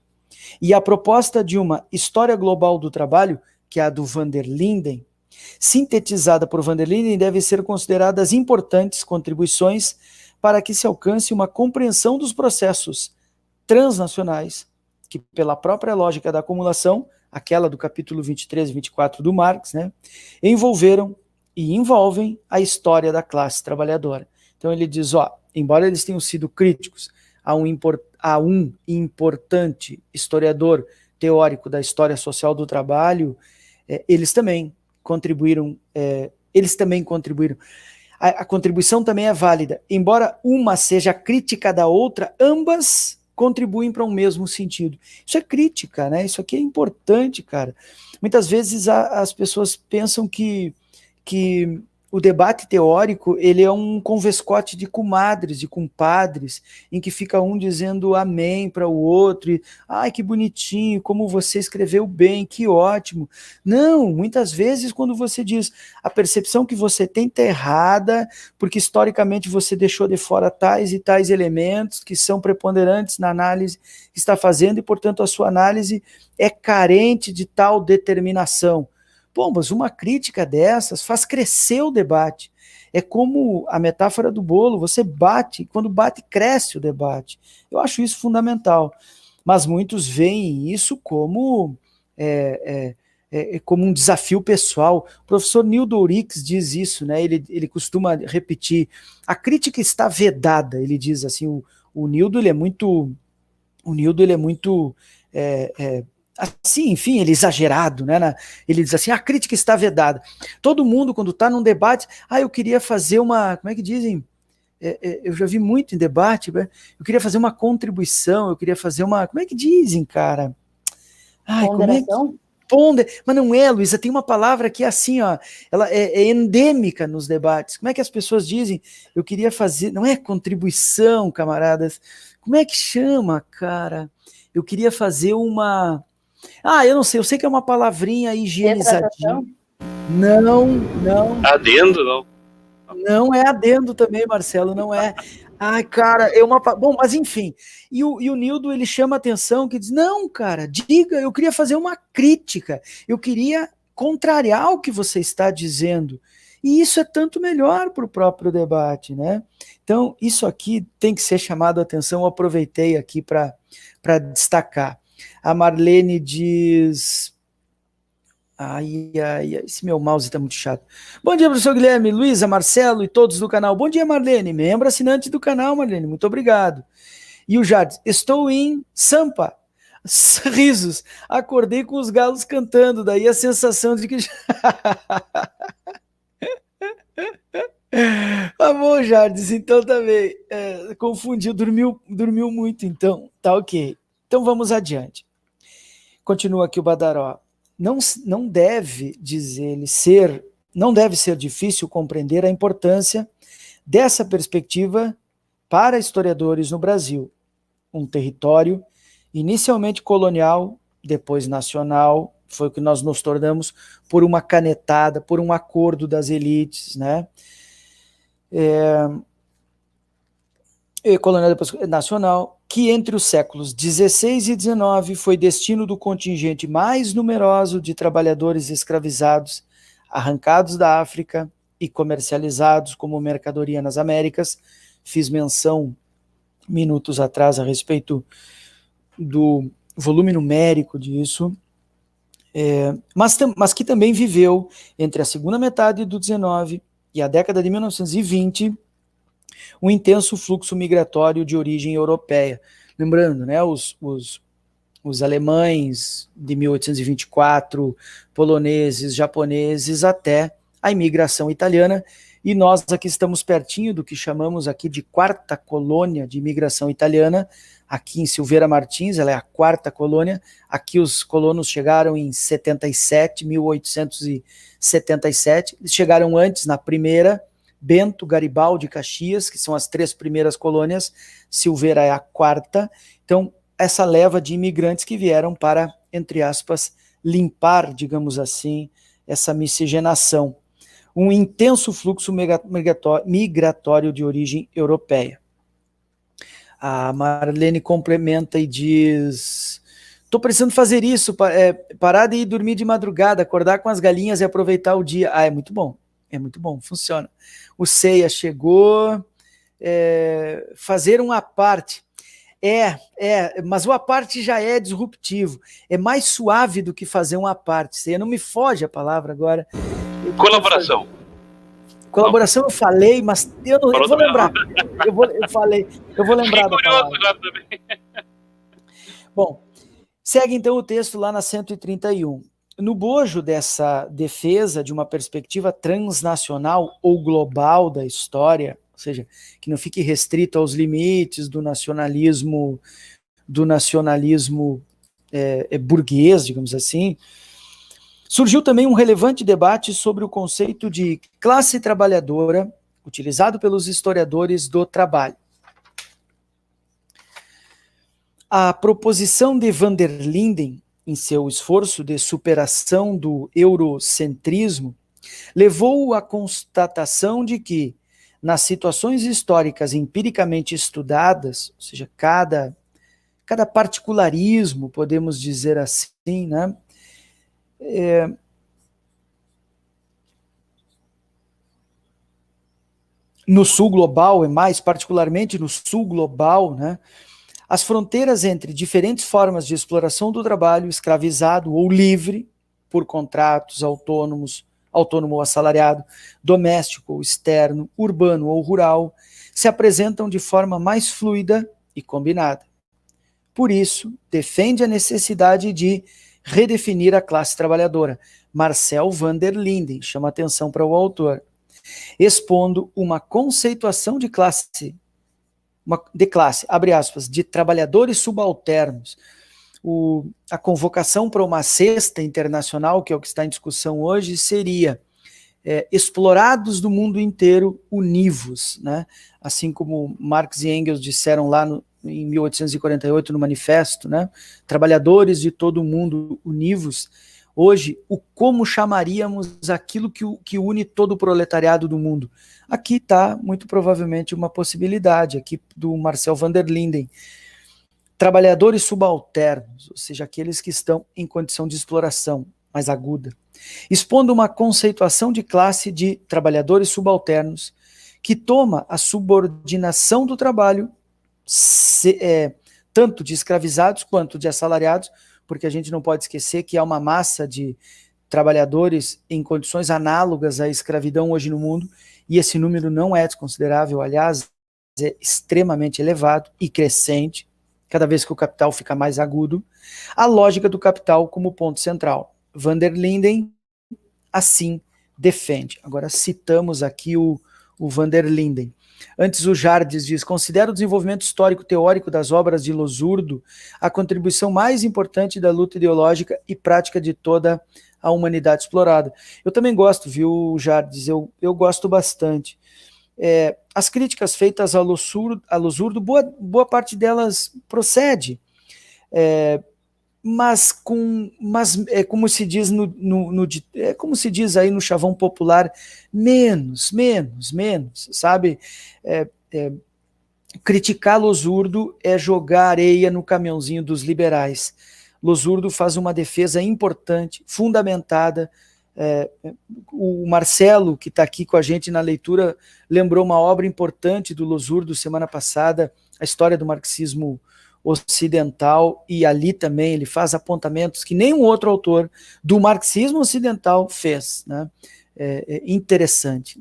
e a proposta de uma história global do trabalho, que é a do van der Linden, sintetizada por van der Linden, devem ser consideradas importantes contribuições para que se alcance uma compreensão dos processos transnacionais, que pela própria lógica da acumulação, aquela do capítulo 23 e 24 do Marx, né, envolveram e envolvem a história da classe trabalhadora. Então ele diz, embora eles tenham sido críticos a um importante historiador teórico da história social do trabalho, eles também contribuíram. A contribuição também é válida. Embora uma seja crítica da outra, ambas contribuem para um mesmo sentido. Isso é crítica, né? Isso aqui é importante, cara. Muitas vezes as pessoas pensam que o debate teórico ele é um convescote de comadres, de compadres, em que fica um dizendo amém para o outro, e, ai, que bonitinho, como você escreveu bem, que ótimo. Não, muitas vezes quando você diz a percepção que você tem está errada, porque historicamente você deixou de fora tais e tais elementos que são preponderantes na análise que está fazendo, e portanto a sua análise é carente de tal determinação. Bom, mas uma crítica dessas faz crescer o debate. É como a metáfora do bolo, você bate, quando bate, cresce o debate. Eu acho isso fundamental. mas muitos veem isso como como um desafio pessoal. O professor Nildo Ourix diz isso, né? Ele costuma repetir: a crítica está vedada. Ele diz assim, o Nildo ele é muito, assim, enfim, ele é exagerado, né? Ele diz assim: a crítica está vedada. Todo mundo, quando está num debate, eu queria fazer uma, como é que dizem? Eu já vi muito em debate, né? Eu queria fazer uma contribuição, eu queria fazer uma, como é que dizem, cara? Como é que... Ponderação? Mas não é, Luísa, tem uma palavra que é assim, ó, ela é endêmica nos debates. Como é que as pessoas dizem? Eu queria fazer, não é contribuição, camaradas. Como é que chama, cara? Eu queria fazer uma... eu não sei, eu sei que é uma palavrinha higienizadinha. Não. Adendo, não. Não é adendo também, Marcelo, não é. Ai, cara, é uma... Bom, mas enfim. E o Nildo, ele chama a atenção, que diz, não, cara, diga, eu queria fazer uma crítica, eu queria contrariar o que você está dizendo. E isso é tanto melhor para o próprio debate, né? Então, isso aqui tem que ser chamado a atenção, eu aproveitei aqui para destacar. A Marlene diz... Ai, esse meu mouse tá muito chato. Bom dia, professor Guilherme, Luísa, Marcelo e todos do canal. Bom dia, Marlene, membro assinante do canal, Marlene, muito obrigado. E o Jardim, estou em Sampa. Risos, acordei com os galos cantando, daí a sensação de que... Tá bom, Jardim, então também, confundiu, dormiu muito, então, tá ok. Então vamos adiante. Continua aqui o Badaró. Não deve, diz ele, não deve ser difícil compreender a importância dessa perspectiva para historiadores no Brasil, um território inicialmente colonial, depois nacional, foi o que nós nos tornamos por uma canetada, por um acordo das elites, né? Colonial, depois nacional, que entre os séculos XVI e XIX foi destino do contingente mais numeroso de trabalhadores escravizados, arrancados da África e comercializados como mercadoria nas Américas. Fiz menção minutos atrás a respeito do volume numérico disso, mas que também viveu entre a segunda metade do XIX e a década de 1920 um intenso fluxo migratório de origem europeia. Lembrando, né, os alemães de 1824, poloneses, japoneses, até a imigração italiana, e nós aqui estamos pertinho do que chamamos aqui de quarta colônia de imigração italiana, aqui em Silveira Martins, ela é a quarta colônia, aqui os colonos chegaram em 1877, eles chegaram antes na primeira, Bento, Garibaldi e Caxias, que são as 3 primeiras colônias, Silveira é a quarta. Então, essa leva de imigrantes que vieram para, entre aspas, limpar, digamos assim, essa miscigenação. Um intenso fluxo migratório de origem europeia. A Marlene complementa e diz: estou precisando fazer isso, parar de ir dormir de madrugada, acordar com as galinhas e aproveitar o dia. É muito bom. É muito bom, funciona. O Ceia chegou, fazer um aparte. Mas o aparte já é disruptivo. É mais suave do que fazer um aparte. Ceia, não me foge a palavra agora. Colaboração. Colaboração eu falei, mas eu vou lembrar. Eu vou lembrar da palavra. Bom, segue então o texto lá na 131. No bojo dessa defesa de uma perspectiva transnacional ou global da história, ou seja, que não fique restrito aos limites do nacionalismo burguês, digamos assim, surgiu também um relevante debate sobre o conceito de classe trabalhadora, utilizado pelos historiadores do trabalho. A proposição de Van der Linden, em seu esforço de superação do eurocentrismo, levou à constatação de que, nas situações históricas empiricamente estudadas, ou seja, cada particularismo, podemos dizer assim, né, no sul global, e mais particularmente no sul global, né, As fronteiras entre diferentes formas de exploração do trabalho, escravizado ou livre, por contratos autônomos, autônomo ou assalariado, doméstico ou externo, urbano ou rural, se apresentam de forma mais fluida e combinada. Por isso, defende a necessidade de redefinir a classe trabalhadora. Marcel van der Linden chama atenção para o autor, expondo uma conceituação de classe, abre aspas, de trabalhadores subalternos. A convocação para uma cesta internacional, que é o que está em discussão hoje, seria explorados do mundo inteiro univos, né? Assim como Marx e Engels disseram lá em 1848 no manifesto, né? Trabalhadores de todo o mundo univos. Hoje, como chamaríamos aquilo que une todo o proletariado do mundo? Aqui está, muito provavelmente, uma possibilidade, aqui do Marcel van der Linden. Trabalhadores subalternos, ou seja, aqueles que estão em condição de exploração mais aguda, expondo uma conceituação de classe de trabalhadores subalternos que toma a subordinação do trabalho, tanto de escravizados quanto de assalariados, porque a gente não pode esquecer que há uma massa de trabalhadores em condições análogas à escravidão hoje no mundo, e esse número não é desconsiderável, aliás, é extremamente elevado e crescente, cada vez que o capital fica mais agudo, a lógica do capital como ponto central. Van der Linden assim defende. Agora citamos aqui o Van der Linden. Antes o Jardes diz, considera o desenvolvimento histórico-teórico das obras de Losurdo a contribuição mais importante da luta ideológica e prática de toda a humanidade explorada. Eu também gosto, viu, Jardes? Eu gosto bastante. As críticas feitas a Losurdo, boa parte delas procede, mas como se diz como se diz aí no chavão popular, menos, sabe? Criticar Losurdo é jogar areia no caminhãozinho dos liberais. Losurdo faz uma defesa importante, fundamentada. O Marcelo, que está aqui com a gente na leitura, lembrou uma obra importante do Losurdo semana passada, a história do marxismo ocidental, e ali também ele faz apontamentos que nenhum outro autor do marxismo ocidental fez, né? Interessante.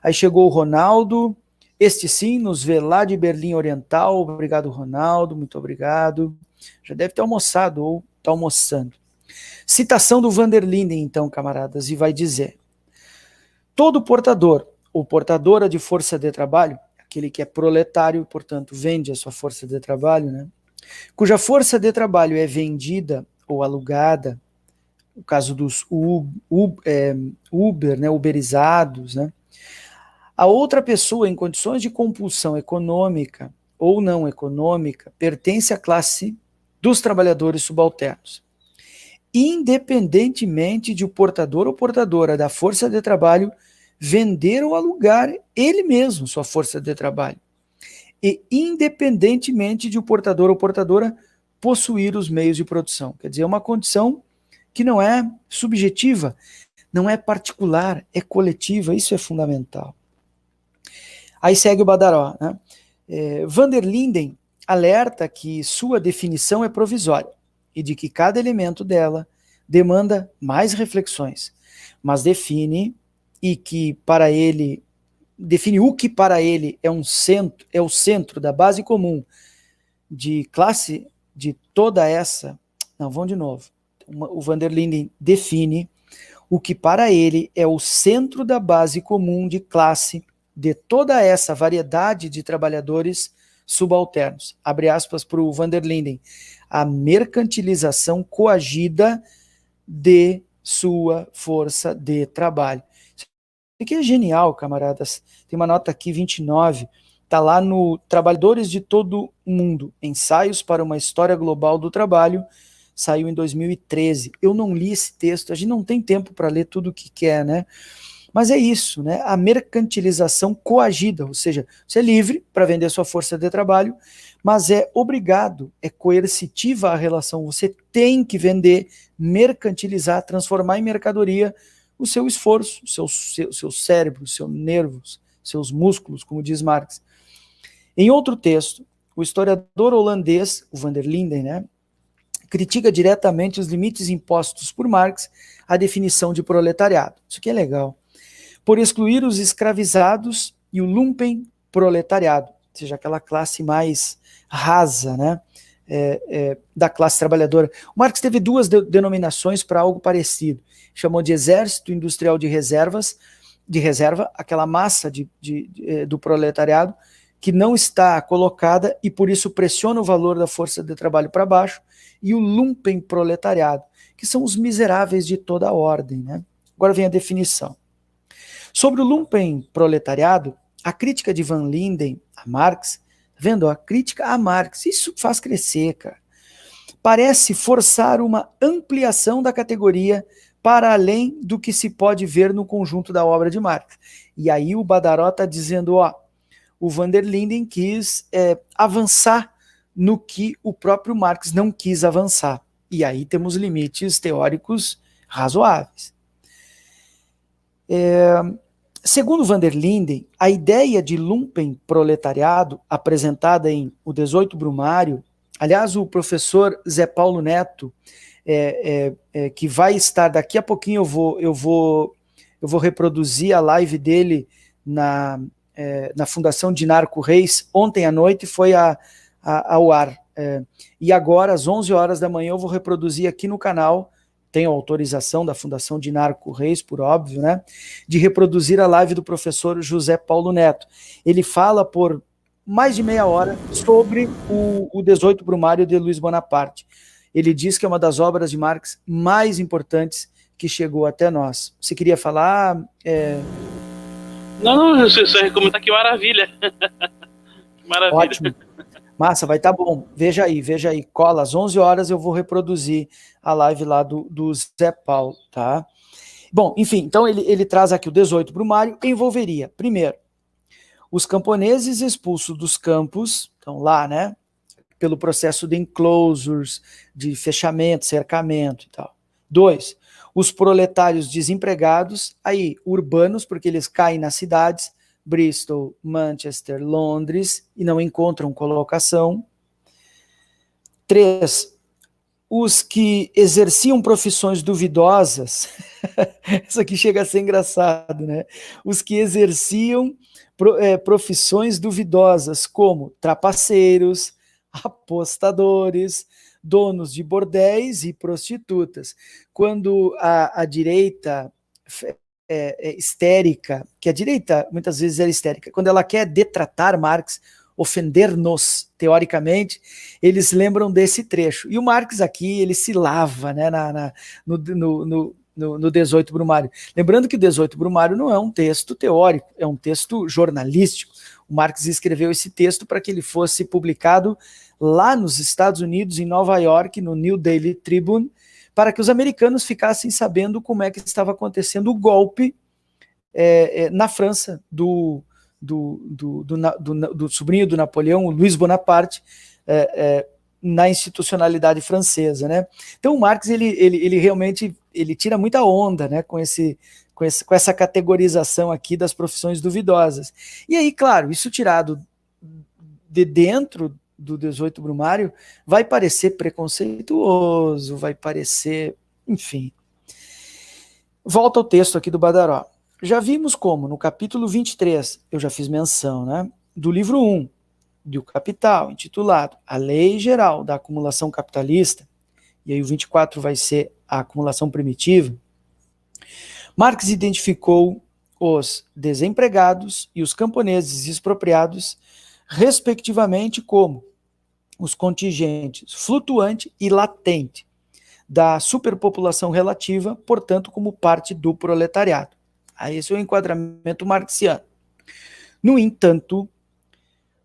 Aí chegou o Ronaldo, este sim nos vê lá de Berlim Oriental, obrigado Ronaldo, muito obrigado, já deve ter almoçado ou está almoçando. Citação do Van der Linden, então, camaradas, e vai dizer, todo portador ou portadora de força de trabalho, aquele que é proletário, portanto, vende a sua força de trabalho, né? Cuja força de trabalho é vendida ou alugada, no caso dos Uber, né, uberizados, né? A outra pessoa em condições de compulsão econômica ou não econômica pertence à classe dos trabalhadores subalternos. Independentemente de o portador ou portadora da força de trabalho vender ou alugar ele mesmo sua força de trabalho, e independentemente de o portador ou portadora possuir os meios de produção. Quer dizer, é uma condição que não é subjetiva, não é particular, é coletiva, isso é fundamental. Aí segue o Badaró, né? Van der Linden alerta que sua definição é provisória e de que cada elemento dela demanda mais reflexões, mas define o que para ele é o centro da base comum de classe de toda essa. Não, vamos de novo. O Van der Linden define o que para ele é o centro da base comum de classe de toda essa variedade de trabalhadores subalternos. Abre aspas para o Van der Linden. A mercantilização coagida de sua força de trabalho. Isso aqui é genial, camaradas. Tem uma nota aqui, 29, está lá no Trabalhadores de Todo o Mundo, Ensaios para uma História Global do Trabalho, saiu em 2013. Eu não li esse texto, a gente não tem tempo para ler tudo o que quer, né? Mas é isso, né? A mercantilização coagida, ou seja, você é livre para vender sua força de trabalho, mas é obrigado, é coercitiva a relação, você tem que vender, mercantilizar, transformar em mercadoria o seu esforço, seu cérebro, seus nervos, seus músculos, como diz Marx. Em outro texto, o historiador holandês, o Van der Linden, né, critica diretamente os limites impostos por Marx à definição de proletariado. Isso aqui é legal. Por excluir os escravizados e o lumpenproletariado, ou seja, aquela classe mais rasa, né, da classe trabalhadora. O Marx teve duas denominações para algo parecido. Chamou de exército industrial de reserva, aquela massa do proletariado que não está colocada e por isso pressiona o valor da força de trabalho para baixo, e o lumpenproletariado, que são os miseráveis de toda a ordem, né? Agora vem a definição. Sobre o lumpenproletariado, a crítica de Van Linden a Marx, tá vendo? A crítica a Marx, isso faz crescer, cara. Parece forçar uma ampliação da categoria para além do que se pode ver no conjunto da obra de Marx. E aí o Badaró está dizendo, ó, o Van der Linden quis avançar no que o próprio Marx não quis avançar. E aí temos limites teóricos razoáveis. Segundo Van der Linden, a ideia de lumpenproletariado apresentada em O 18 Brumário, aliás, o professor Zé Paulo Neto, que vai estar, daqui a pouquinho eu vou reproduzir a live dele na Fundação Dinarco Reis, ontem à noite foi ao ar. E agora, às 11 horas da manhã, eu vou reproduzir aqui no canal, tenho autorização da Fundação Dinarco Reis, por óbvio, né, de reproduzir a live do professor José Paulo Neto. Ele fala por mais de meia hora sobre o 18 Brumário de Luiz Bonaparte. Ele diz que é uma das obras de Marx mais importantes que chegou até nós. Você queria falar? Não, eu só ia comentar que maravilha. Que maravilha. Ótimo. Massa, vai estar bom. Veja aí. Cola, às 11 horas eu vou reproduzir a live lá do Zé Paulo, tá? Bom, enfim, então ele traz aqui o 18 Brumário, envolveria, primeiro, os camponeses expulsos dos campos, então lá, né, pelo processo de enclosures, de fechamento, cercamento e tal. 2, os proletários desempregados, aí urbanos, porque eles caem nas cidades, Bristol, Manchester, Londres, e não encontram colocação. 3, os que exerciam profissões duvidosas, isso aqui chega a ser engraçado, né? Os que exerciam profissões duvidosas, como trapaceiros, apostadores, donos de bordéis e prostitutas. Quando a direita histérica, que a direita muitas vezes era histérica, quando ela quer detratar Marx, ofender-nos, teoricamente, eles lembram desse trecho. E o Marx aqui, ele se lava, né, no 18 Brumário. Lembrando que o 18 Brumário não é um texto teórico, é um texto jornalístico. O Marx escreveu esse texto para que ele fosse publicado lá nos Estados Unidos, em Nova York, no New Daily Tribune, para que os americanos ficassem sabendo como é que estava acontecendo o golpe na França do sobrinho do Napoleão, o Luiz Bonaparte, na institucionalidade francesa, né? Então o Marx ele realmente tira muita onda, né, com essa categorização aqui das profissões duvidosas. E aí, claro, isso tirado de dentro do 18 Brumário vai parecer preconceituoso, vai parecer, enfim. Volta ao texto aqui do Badaró. Já vimos como, no capítulo 23, eu já fiz menção, né, do livro 1, do Capital, intitulado A Lei Geral da Acumulação Capitalista, e aí o 24 vai ser a acumulação primitiva, Marx identificou os desempregados e os camponeses expropriados, respectivamente, como os contingentes flutuante e latente da superpopulação relativa, portanto, como parte do proletariado. Aí esse é o enquadramento marxiano. No entanto,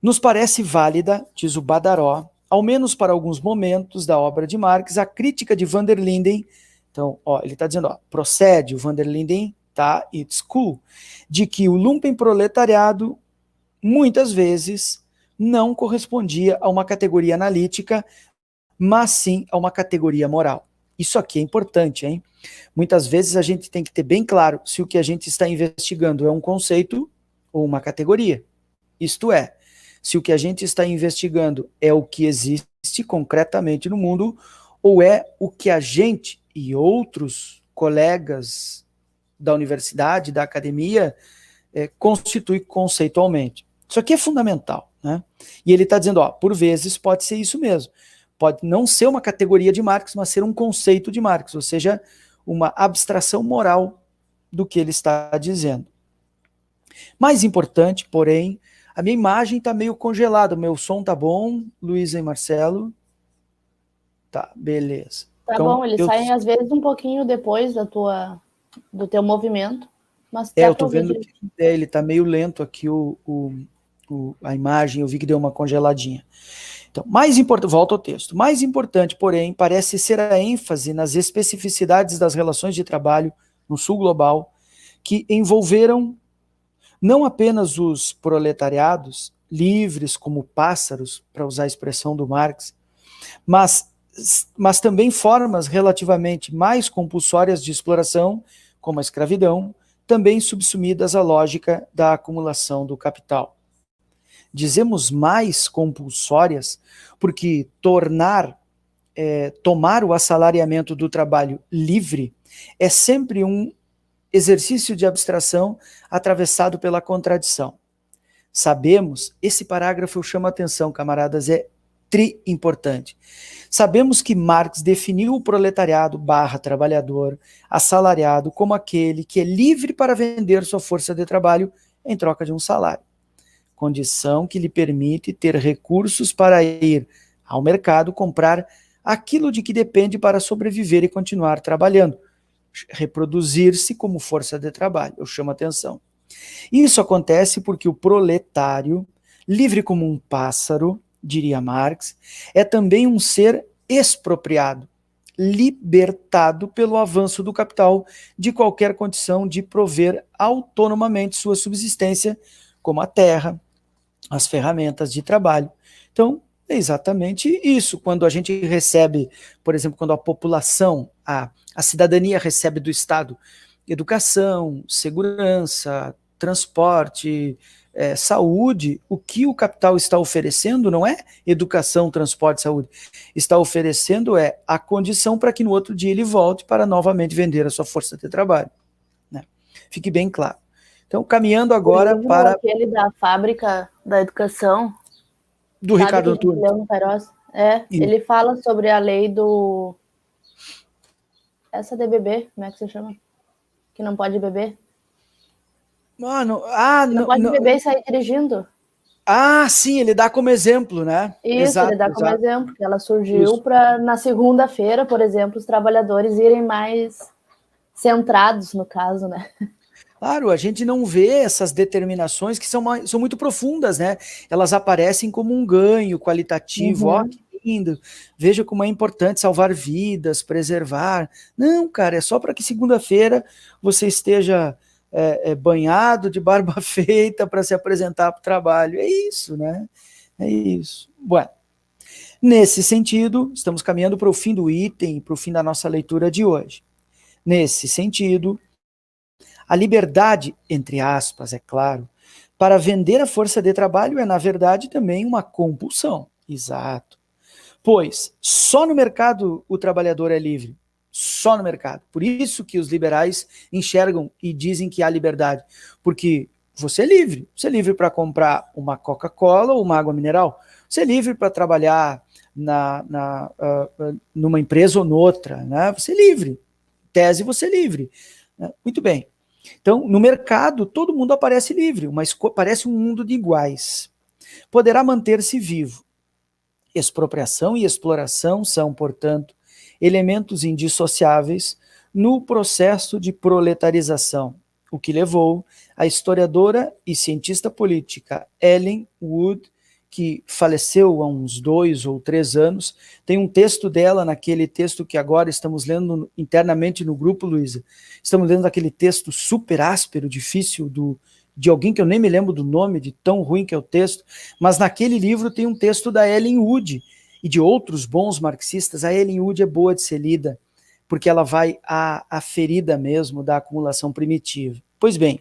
nos parece válida, diz o Badaró, ao menos para alguns momentos da obra de Marx, a crítica de Van der Linden. Então, ele está dizendo, procede o Van der Linden, tá, it's cool, de que o lumpenproletariado, muitas vezes, não correspondia a uma categoria analítica, mas sim a uma categoria moral. Isso aqui é importante, hein? Muitas vezes a gente tem que ter bem claro se o que a gente está investigando é um conceito ou uma categoria. Isto é, se o que a gente está investigando é o que existe concretamente no mundo ou é o que a gente e outros colegas da universidade, da academia, constitui conceitualmente. Isso aqui é fundamental, né? E ele está dizendo, por vezes pode ser isso mesmo. Pode não ser uma categoria de Marx, mas ser um conceito de Marx, ou seja, uma abstração moral do que ele está dizendo. Mais importante, porém, a minha imagem está meio congelada, o meu som está bom, Luísa e Marcelo? Tá, beleza. Tá então, bom, eles saem às vezes um pouquinho depois do teu movimento, mas eu tô vendo que ele tá meio lento aqui, a imagem, eu vi que deu uma congeladinha. Então, mais importante, volto ao texto, mais importante, porém, parece ser a ênfase nas especificidades das relações de trabalho no sul global, que envolveram não apenas os proletariados, livres como pássaros, para usar a expressão do Marx, mas também formas relativamente mais compulsórias de exploração, como a escravidão, também subsumidas à lógica da acumulação do capital. Dizemos mais compulsórias porque tomar o assalariamento do trabalho livre é sempre um exercício de abstração atravessado pela contradição. Sabemos, esse parágrafo chama atenção, camaradas, é importante. Sabemos que Marx definiu o proletariado / trabalhador assalariado como aquele que é livre para vender sua força de trabalho em troca de um salário, condição que lhe permite ter recursos para ir ao mercado comprar aquilo de que depende para sobreviver e continuar trabalhando, reproduzir-se como força de trabalho. Eu chamo a atenção. Isso acontece porque o proletário, livre como um pássaro, diria Marx, é também um ser expropriado, libertado pelo avanço do capital de qualquer condição de prover autonomamente sua subsistência, como a terra, as ferramentas de trabalho. Então, é exatamente isso. Quando a gente recebe, por exemplo, quando a população, a cidadania recebe do Estado educação, segurança, transporte, saúde, o que o capital está oferecendo não é educação, transporte, saúde. Está oferecendo a condição para que no outro dia ele volte para novamente vender a sua força de trabalho. Né? Fique bem claro. Então, caminhando agora para... Aquele da fábrica da educação. Do Ricardo Antunes. Ele fala sobre a lei do... Essa de beber, como é que se chama? Que não pode beber. Mano, não pode beber e sair dirigindo. Sim, ele dá como exemplo, né? Isso, ele dá como exemplo, que ela surgiu para, na segunda-feira, por exemplo, os trabalhadores irem mais centrados, no caso, né? Claro, a gente não vê essas determinações que são muito profundas, né? Elas aparecem como um ganho qualitativo, que lindo, veja como é importante salvar vidas, preservar. Não, cara, é só para que segunda-feira você esteja banhado, de barba feita, para se apresentar para o trabalho. É isso, né? É isso. Bueno, nesse sentido, estamos caminhando para o fim do item, para o fim da nossa leitura de hoje. Nesse sentido, a liberdade, entre aspas, é claro, para vender a força de trabalho é, na verdade, também uma compulsão. Exato. Pois só no mercado o trabalhador é livre. Só no mercado. Por isso que os liberais enxergam e dizem que há liberdade. Porque você é livre. Você é livre para comprar uma Coca-Cola ou uma água mineral. Você é livre para trabalhar numa empresa ou noutra. Né? Você é livre. Em tese, você é livre. Muito bem. Então, no mercado, todo mundo aparece livre, mas parece um mundo de iguais. Poderá manter-se vivo. Expropriação e exploração são, portanto, elementos indissociáveis no processo de proletarização, o que levou a historiadora e cientista política Ellen Wood, que faleceu há uns 2 ou 3 anos, tem um texto dela naquele texto que agora estamos lendo internamente no grupo, Luísa. Estamos lendo aquele texto super áspero, difícil, de alguém que eu nem me lembro do nome, de tão ruim que é o texto, mas naquele livro tem um texto da Ellen Wood e de outros bons marxistas. A Ellen Wood é boa de ser lida, porque ela vai à ferida mesmo da acumulação primitiva. Pois bem,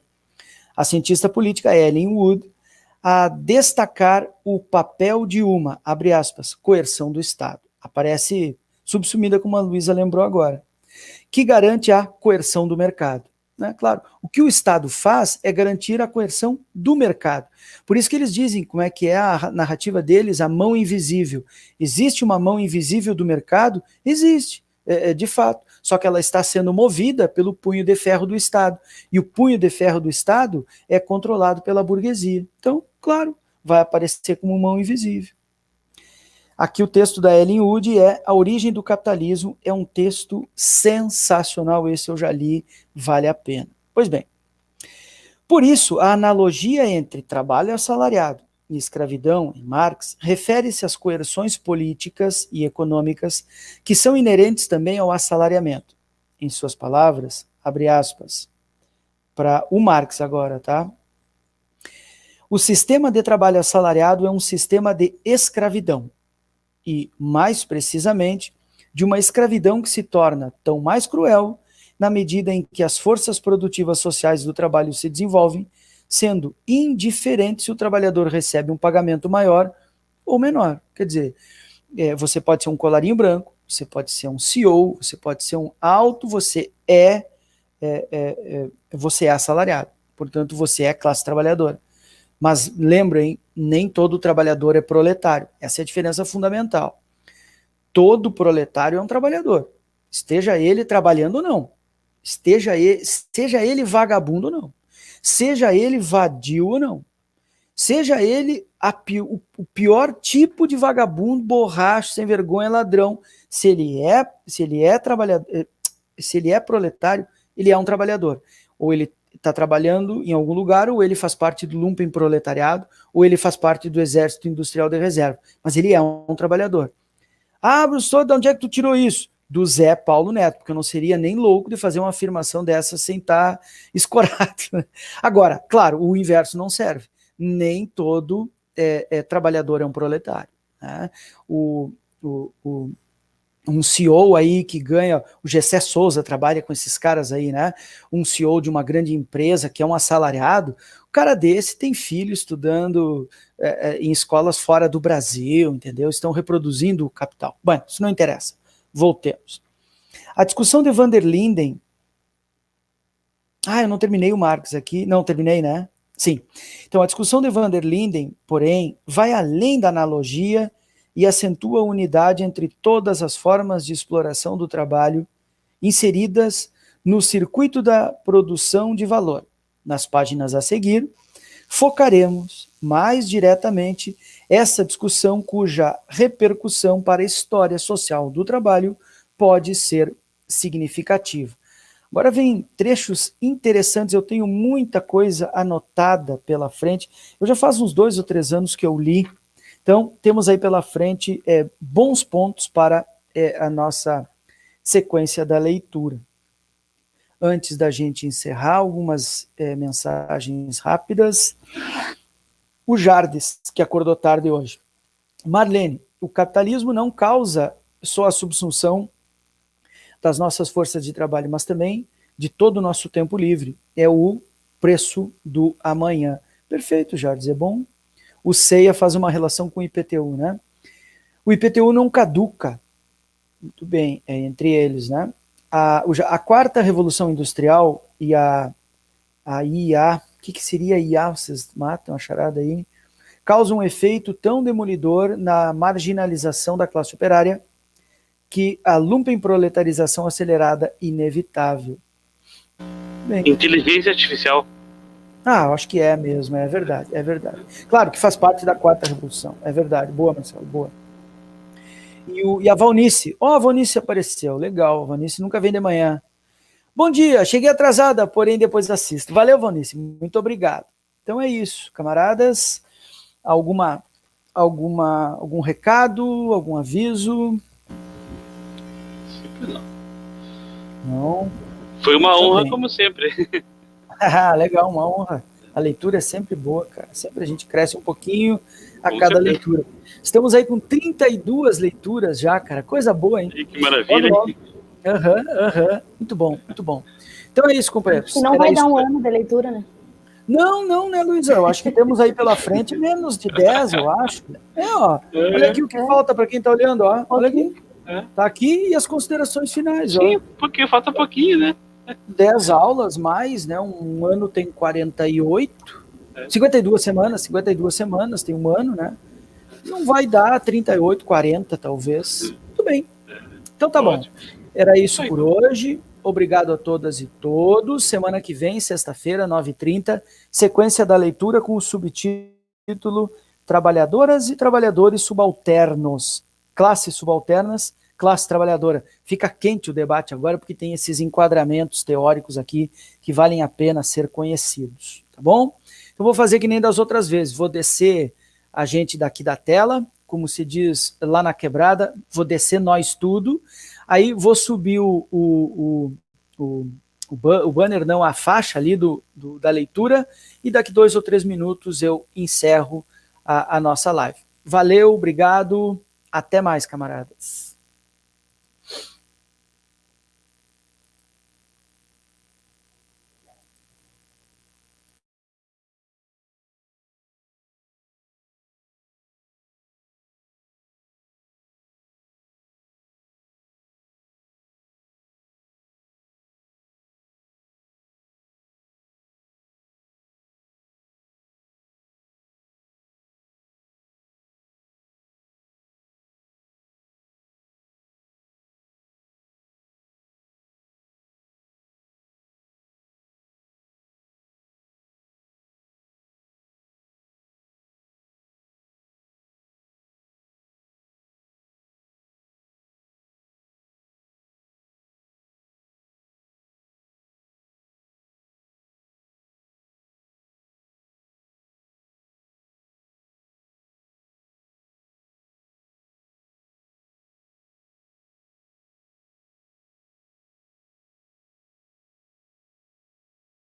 a cientista política Ellen Wood a destacar o papel de uma, abre aspas, coerção do Estado. Aparece subsumida, como a Luísa lembrou agora, que garante a coerção do mercado. Né? Claro, o que o Estado faz é garantir a coerção do mercado. Por isso que eles dizem, como é que é a narrativa deles, a mão invisível. Existe uma mão invisível do mercado? Existe, de fato. Só que ela está sendo movida pelo punho de ferro do Estado. E o punho de ferro do Estado é controlado pela burguesia. Então, claro, vai aparecer como mão invisível. Aqui o texto da Ellen Wood é A Origem do Capitalismo, é um texto sensacional, esse eu já li, vale a pena. Pois bem, por isso a analogia entre trabalho assalariado e escravidão, em Marx, refere-se às coerções políticas e econômicas que são inerentes também ao assalariamento. Em suas palavras, abre aspas, para o Marx agora, tá? O sistema de trabalho assalariado é um sistema de escravidão, e, mais precisamente, de uma escravidão que se torna tão mais cruel na medida em que as forças produtivas sociais do trabalho se desenvolvem, sendo indiferente se o trabalhador recebe um pagamento maior ou menor. Quer dizer, você pode ser um colarinho branco, você pode ser um CEO, você pode ser um alto, você é assalariado, portanto você é classe trabalhadora. Mas lembrem, nem todo trabalhador é proletário. Essa é a diferença fundamental. Todo proletário é um trabalhador. Esteja ele trabalhando ou não. Seja ele vagabundo ou não. Seja ele vadio ou não. Seja ele o pior tipo de vagabundo, borracho, sem vergonha, ladrão. Se ele é trabalhador, se ele é proletário, ele é um trabalhador. Ou ele está trabalhando em algum lugar, ou ele faz parte do lumpenproletariado, ou ele faz parte do exército industrial de reserva. Mas ele é um trabalhador. Ah, professor, de onde é que tu tirou isso? Do Zé Paulo Neto, porque eu não seria nem louco de fazer uma afirmação dessa sem estar escorado. Agora, claro, o inverso não serve. Nem todo trabalhador é um proletário. Né? Um CEO aí que ganha, o Gessé Souza trabalha com esses caras aí, né? Um CEO de uma grande empresa que é um assalariado, o cara desse tem filho estudando em escolas fora do Brasil, entendeu? Estão reproduzindo o capital. Bom, isso não interessa. Voltemos. A discussão de van der Linden... eu não terminei o Marx aqui. Não, terminei, né? Sim. Então, a discussão de van der Linden, porém, vai além da analogia e acentua a unidade entre todas as formas de exploração do trabalho inseridas no circuito da produção de valor. Nas páginas a seguir, focaremos mais diretamente essa discussão cuja repercussão para a história social do trabalho pode ser significativa. Agora vem trechos interessantes, eu tenho muita coisa anotada pela frente, eu já faz uns 2 ou 3 anos que eu li. Então, temos aí pela frente bons pontos para a nossa sequência da leitura. Antes da gente encerrar, algumas mensagens rápidas. O Jardes, que acordou tarde hoje. Marlene, o capitalismo não causa só a subsunção das nossas forças de trabalho, mas também de todo o nosso tempo livre. É o preço do amanhã. Perfeito, Jardes, é bom. O CEIA faz uma relação com o IPTU, né? O IPTU não caduca. Muito bem, entre eles, né? A quarta revolução industrial e a IA, o que seria IA? Vocês matam a charada aí? Causa um efeito tão demolidor na marginalização da classe operária que a lumpenproletarização acelerada inevitável. Bem, Inteligência artificial. eu acho que é mesmo, é verdade. Claro que faz parte da quarta revolução, é verdade. Boa, Marcelo, boa. E a Valnice, a Valnice apareceu, legal, a Valnice nunca vem de manhã. Bom dia, cheguei atrasada, porém depois assisto. Valeu, Valnice, muito obrigado. Então é isso, camaradas, algum recado, algum aviso? Não. Foi uma honra, como sempre. Legal, uma honra. A leitura é sempre boa, cara. Sempre a gente cresce um pouquinho a cada leitura. Estamos aí com 32 leituras já, cara. Coisa boa, hein? Que maravilha. Muito bom, muito bom. Então é isso, companheiros. Se não vai dar um ano de leitura, né? Não, né, Luísa? Eu acho que temos aí pela frente menos de 10, eu acho. Ó. Olha aqui o que falta para quem está olhando, ó. Olha aqui. Tá aqui e as considerações finais, Sim, ó. porque falta pouquinho, né? 10 aulas mais, né? Um ano tem 48, 52 semanas, tem um ano, né? Não vai dar 38, 40, talvez. Tudo bem. Então tá bom. Era isso por hoje. Obrigado a todas e todos. Semana que vem, sexta-feira, 9h30, sequência da leitura com o subtítulo Trabalhadoras e Trabalhadores Subalternos. Classes subalternas, classe trabalhadora. Fica quente o debate agora, porque tem esses enquadramentos teóricos aqui que valem a pena ser conhecidos. Tá bom? Então vou fazer que nem das outras vezes. Vou descer a gente daqui da tela, como se diz lá na quebrada, vou descer nós tudo. Aí vou subir o banner, não, a faixa ali da leitura, e daqui 2 ou 3 minutos eu encerro a nossa live. Valeu, obrigado, até mais, camaradas.